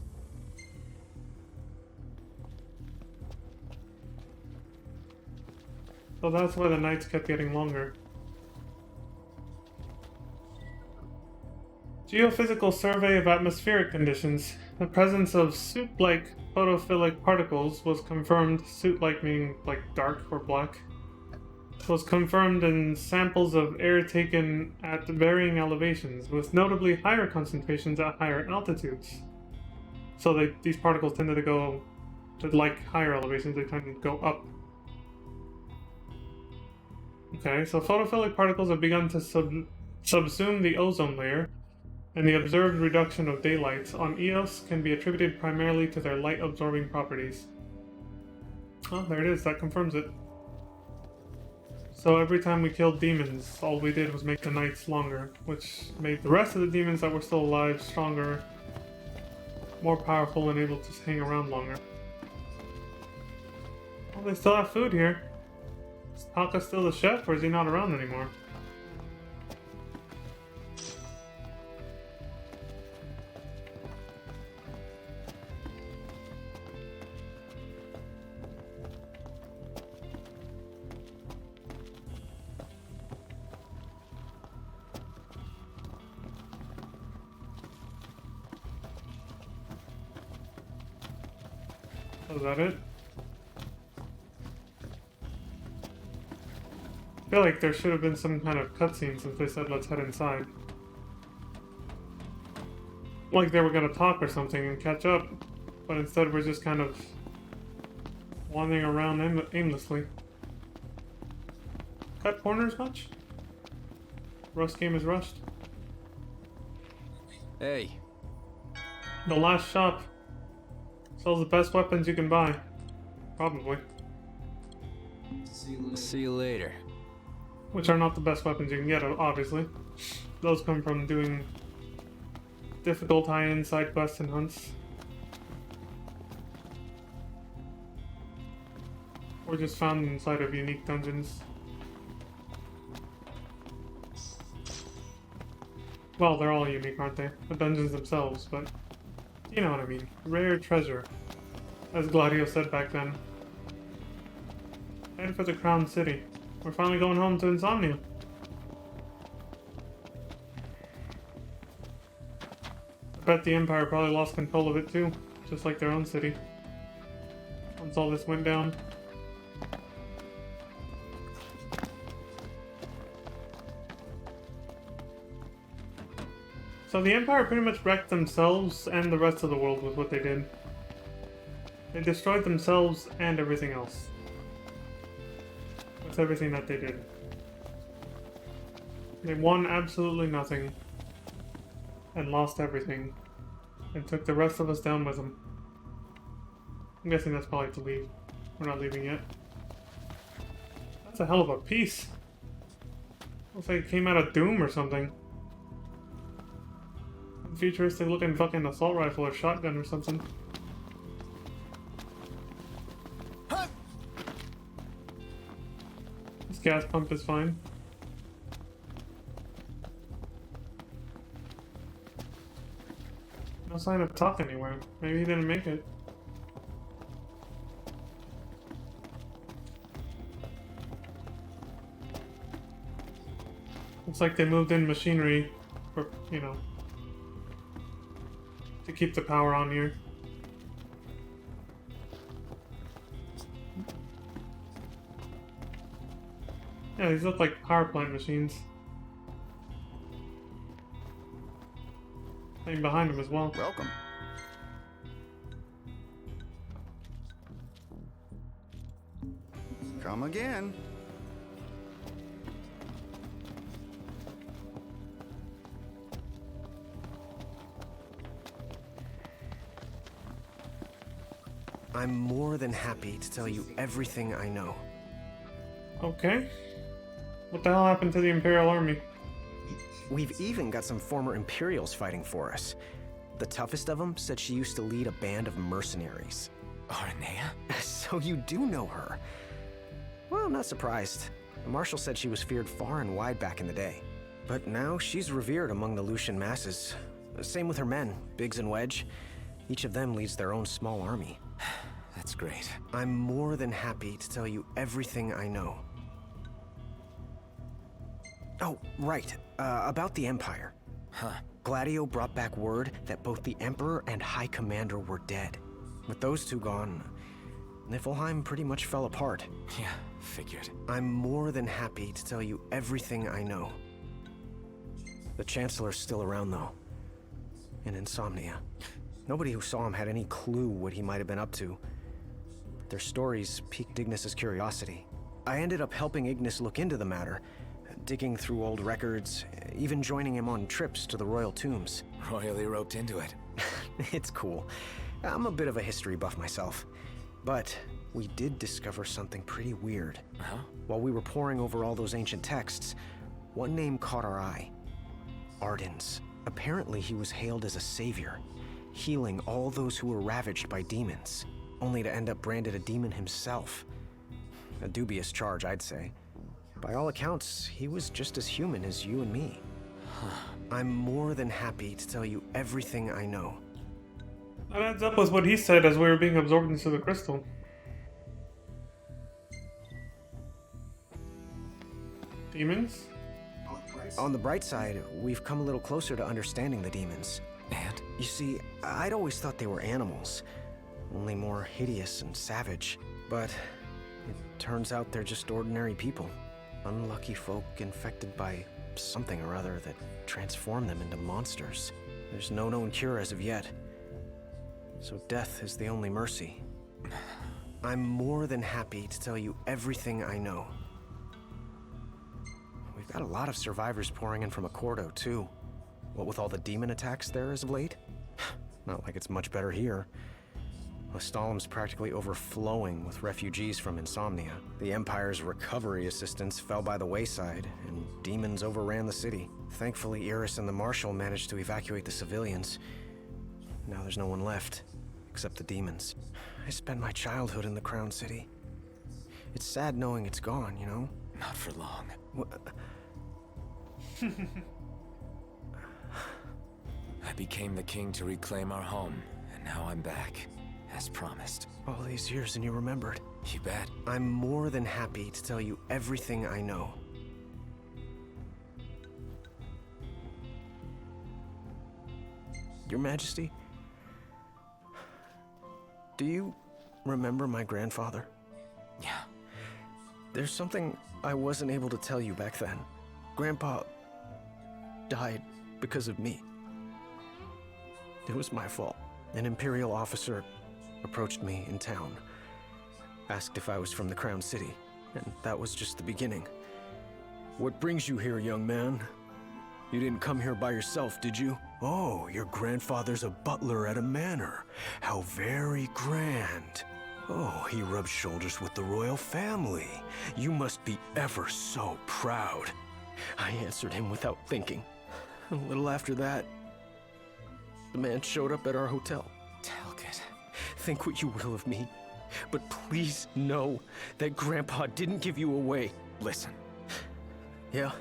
So that's why the nights kept getting longer. Geophysical survey of atmospheric conditions. The presence of soot-like photophilic particles was confirmed, soot-like meaning like dark or black, was confirmed in samples of air taken at varying elevations, with notably higher concentrations at higher altitudes. So these particles tended to go to like higher elevations, they tend to go up. Okay, so photophilic particles have begun to subsume the ozone layer, and the observed reduction of daylight on Eos can be attributed primarily to their light-absorbing properties. Oh, there it is, that confirms it. So every time we killed demons, all we did was make the nights longer, which made the rest of the demons that were still alive stronger, more powerful, and able to hang around longer. Well, they still have food here. Is Taka still the chef, or is he not around anymore? Is that it? I feel like there should have been some kind of cutscene since they said let's head inside. Like they were gonna talk or something and catch up, but instead we're just kind of wandering around aimlessly. Cut corners much? Rust game is rushed. Hey. The last shop sells the best weapons you can buy. Probably. See you later. Which are not the best weapons you can get, obviously. Those come from doing difficult high-end side quests and hunts. Or just found inside of unique dungeons. Well, they're all unique, aren't they? The dungeons themselves, but you know what I mean. Rare treasure. as Gladio said back then. Headed for the Crown City. We're finally going home to Insomnia. I bet the Empire probably lost control of it too, just like their own city. Once all this went down. So the Empire pretty much wrecked themselves and the rest of the world with what they did. They destroyed themselves and everything else. With everything that they did. They won absolutely nothing. And lost everything. And took the rest of us down with them. I'm guessing that's probably to leave. We're not leaving yet. That's a hell of a piece. Looks like it came out of Doom or something. Futuristic looking fucking assault rifle or shotgun or something. This gas pump is fine. No sign of Tuck anywhere. Maybe he didn't make it. Looks like they moved in machinery for, you know, to keep the power on here. Yeah, these look like power plant machines. Same behind him as well. Welcome. Come again. I'm more than happy to tell you everything I know. Okay. What the hell happened to the Imperial Army? We've even got some former Imperials fighting for us. The toughest of them said she used to lead a band of mercenaries. Aranea? So you do know her. Well, I'm not surprised. The Marshal said she was feared far and wide back in the day. But now she's revered among the Lucian masses. Same with her men, Biggs and Wedge. Each of them leads their own small army. That's great. I'm more than happy to tell you everything I know. Oh, right. About the Empire. Huh. Gladio brought back word that both the Emperor and High Commander were dead. With those two gone, Niflheim pretty much fell apart. Yeah, figured. I'm more than happy to tell you everything I know. The Chancellor's still around, though. In Insomnia. Nobody who saw him had any clue what he might have been up to. Their stories piqued Ignis's curiosity. I ended up helping Ignis look into the matter, digging through old records, even joining him on trips to the royal tombs. Royally roped into it. It's cool. I'm a bit of a history buff myself. But we did discover something pretty weird. Huh? While we were poring over all those ancient texts, one name caught our eye. Ardens. Apparently he was hailed as a savior, healing all those who were ravaged by demons, only to end up branded a demon himself. A dubious charge, I'd say. By all accounts, he was just as human as you and me. I'm more than happy to tell you everything I know. That adds up with what he said as we were being absorbed into the crystal. Demons? On the bright side, we've come a little closer to understanding the demons. And? You see, I'd always thought they were animals, only more hideous and savage. But it turns out they're just ordinary people. Unlucky folk infected by something or other that transformed them into monsters. There's no known cure as of yet. So death is the only mercy. I'm more than happy to tell you everything I know. We've got a lot of survivors pouring in from Accordo, too. What with all the demon attacks there as of late? Not like it's much better here. Ostalem's practically overflowing with refugees from Insomnia. The Empire's recovery assistance fell by the wayside, and demons overran the city. Thankfully, Iris and the Marshal managed to evacuate the civilians. Now there's no one left, except the demons. I spent my childhood in the Crown City. It's sad knowing it's gone, you know? Not for long. I became the king to reclaim our home, and now I'm back. as promised. All these years and you remembered. You bet. I'm more than happy to tell you everything I know. Your Majesty, do you remember my grandfather? Yeah. There's something I wasn't able to tell you back then. Grandpa died because of me. It was my fault. An Imperial officer approached me in town, asked if I was from the Crown City, and that was just the beginning. What brings you here, young man? You didn't come here by yourself, did you? Oh, your grandfather's a butler at a manor. How very grand. Oh, he rubs shoulders with the royal family. You must be ever so proud. I answered him without thinking. A little after that, the man showed up at our hotel. Talcott. Think what you will of me, but please know that Grandpa didn't give you away. Listen. Yeah?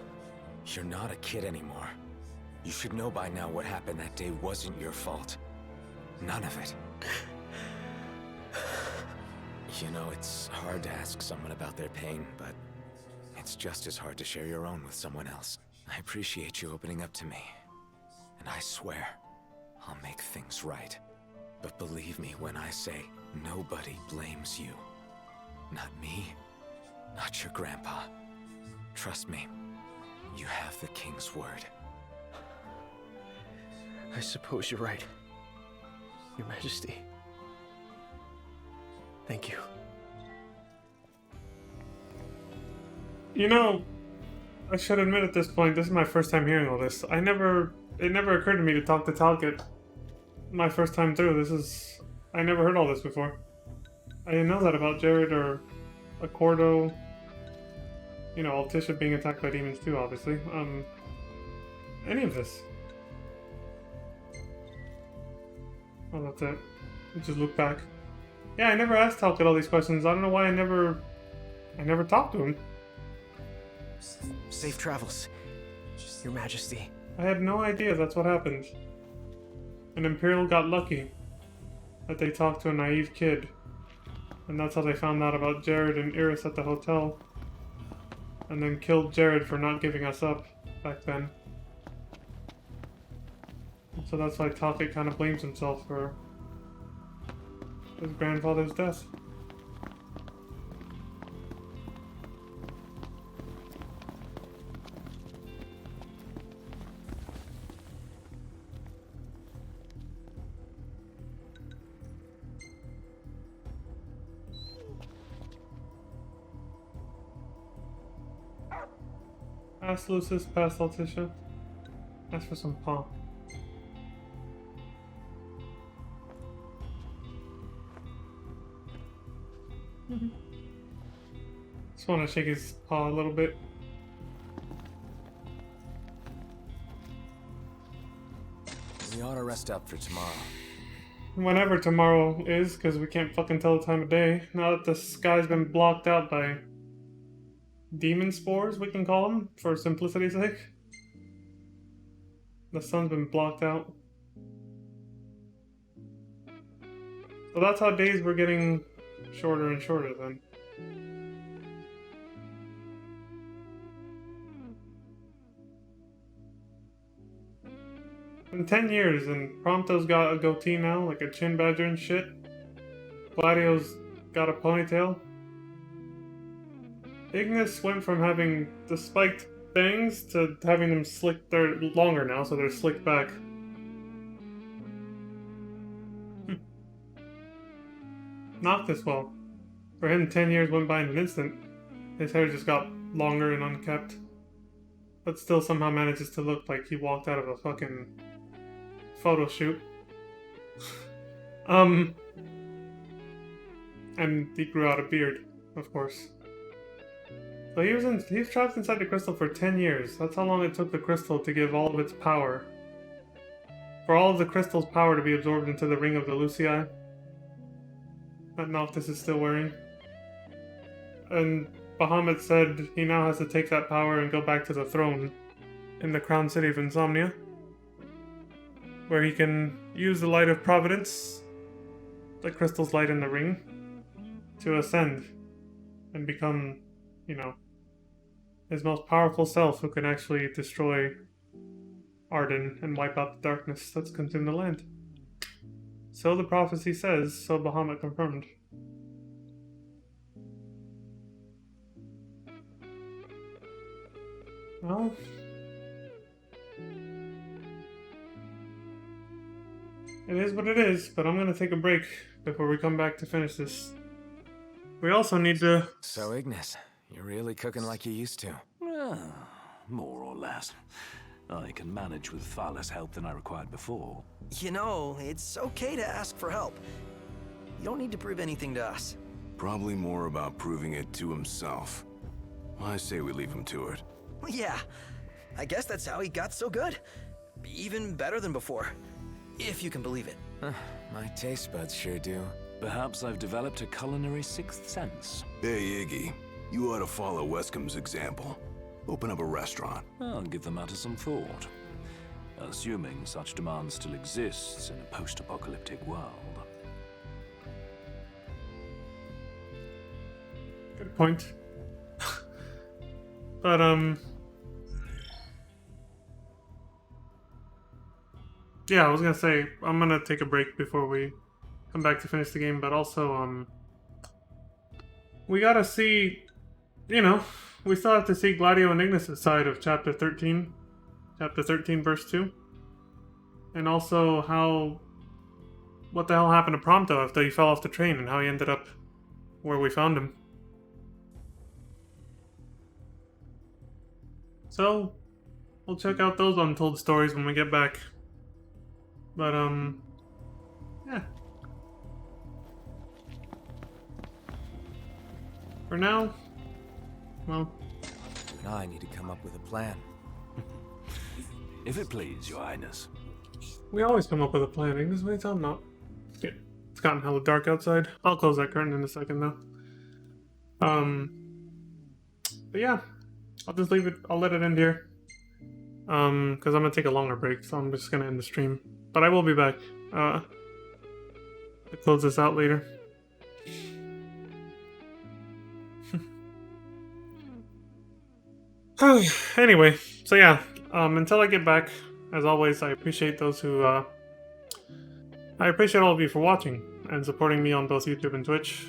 You're not a kid anymore. You should know by now what happened that day wasn't your fault. None of it. You know, it's hard to ask someone about their pain, but it's just as hard to share your own with someone else. I appreciate you opening up to me, and I swear I'll make things right. But believe me when I say nobody blames you. Not me, not your grandpa. Trust me, you have the King's word. I suppose you're right, Your Majesty. Thank you. You know, I should admit at this point, this is my first time hearing all this. It never occurred to me to talk to Talcott my first time through. I never heard all this before. I didn't know that about Jared or Accordo. You know, Altissia being attacked by demons too, obviously. Any of this. Oh, that's it. Just look back. Yeah, I never asked Talcott all these questions. I don't know why I never talked to him. Safe travels, Your Majesty. I had no idea that's what happened. An Imperial got lucky that they talked to a naive kid. And that's how they found out about Jared and Iris at the hotel. And then killed Jared for not giving us up back then. And so that's why Talcott kind of blames himself for his grandfather's death. Ask Lucis, past Altissia. Ask for some paw. Just want to shake his paw a little bit. We ought to rest up for tomorrow. Whenever tomorrow is, because we can't fucking tell the time of day. Now that the sky's been blocked out by demon spores, we can call them, for simplicity's sake. The sun's been blocked out. So that's how days were getting shorter and shorter then. In 10 years, and Prompto's got a goatee now, like a chin badger and shit. Gladio's got a ponytail. Ignis went from having the spiked bangs to having them slicked. They're longer now, so they're slicked back. Noctis, well, for him 10 years went by in an instant. His hair just got longer and unkept. But still somehow manages to look like he walked out of a fucking photo shoot. And he grew out a beard, of course. So he was trapped inside the crystal for 10 years. That's how long it took the crystal to give all of its power. For all of the crystal's power to be absorbed into the ring of the Lucii that Noctis is still wearing. And Bahamut said he now has to take that power and go back to the throne in the Crown City of Insomnia, where he can use the light of Providence the crystal's light in the ring to ascend and become, you know, his most powerful self who can actually destroy Arden and wipe out the darkness that's consumed the land. So the prophecy says, so Bahamut confirmed. Well, it is what it is, but I'm gonna take a break before we come back to finish this. We also need to... So, Ignis, you're really cooking like you used to. More or less. I can manage with far less help than I required before. You know, it's okay to ask for help. You don't need to prove anything to us. Probably more about proving it to himself. I say we leave him to it. Yeah, I guess that's how he got so good. Even better than before, if you can believe it. My taste buds sure do. Perhaps I've developed a culinary sixth sense. Hey, Iggy. You ought to follow Wescom's example. Open up a restaurant. I'll give the matter some thought. Assuming such demand still exists in a post-apocalyptic world. Good point. But, yeah, I was gonna say, I'm gonna take a break before we come back to finish the game, but also, we gotta see, you know, we still have to see Gladio and Ignis' side of Chapter 13. Chapter 13, verse 2. And also what the hell happened to Prompto after he fell off the train and how he ended up where we found him. So, we'll check out those untold stories when we get back. But, yeah. For now, well... Now I need to come up with a plan. If it please, Your Highness. We always come up with a plan, Ignis. What are you talking about? Yeah, it's gotten hella dark outside. I'll close that curtain in a second, though. But yeah. I'll just leave it, I'll let it end here. Because I'm gonna take a longer break, so I'm just gonna end the stream. But I will be back, to close this out later. Anyway, so yeah, until I get back, as always, I appreciate those who, I appreciate all of you for watching and supporting me on both YouTube and Twitch.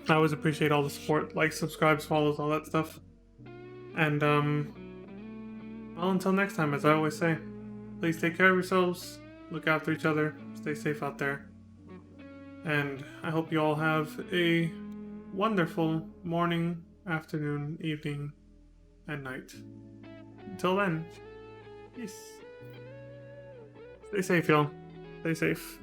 I always appreciate all the support, likes, subscribes, follows, all that stuff. And, well, until next time, as I always say, please take care of yourselves, look after each other, stay safe out there. And I hope you all have a wonderful morning, afternoon, evening, and night. Until then, peace. Stay safe, y'all. Stay safe.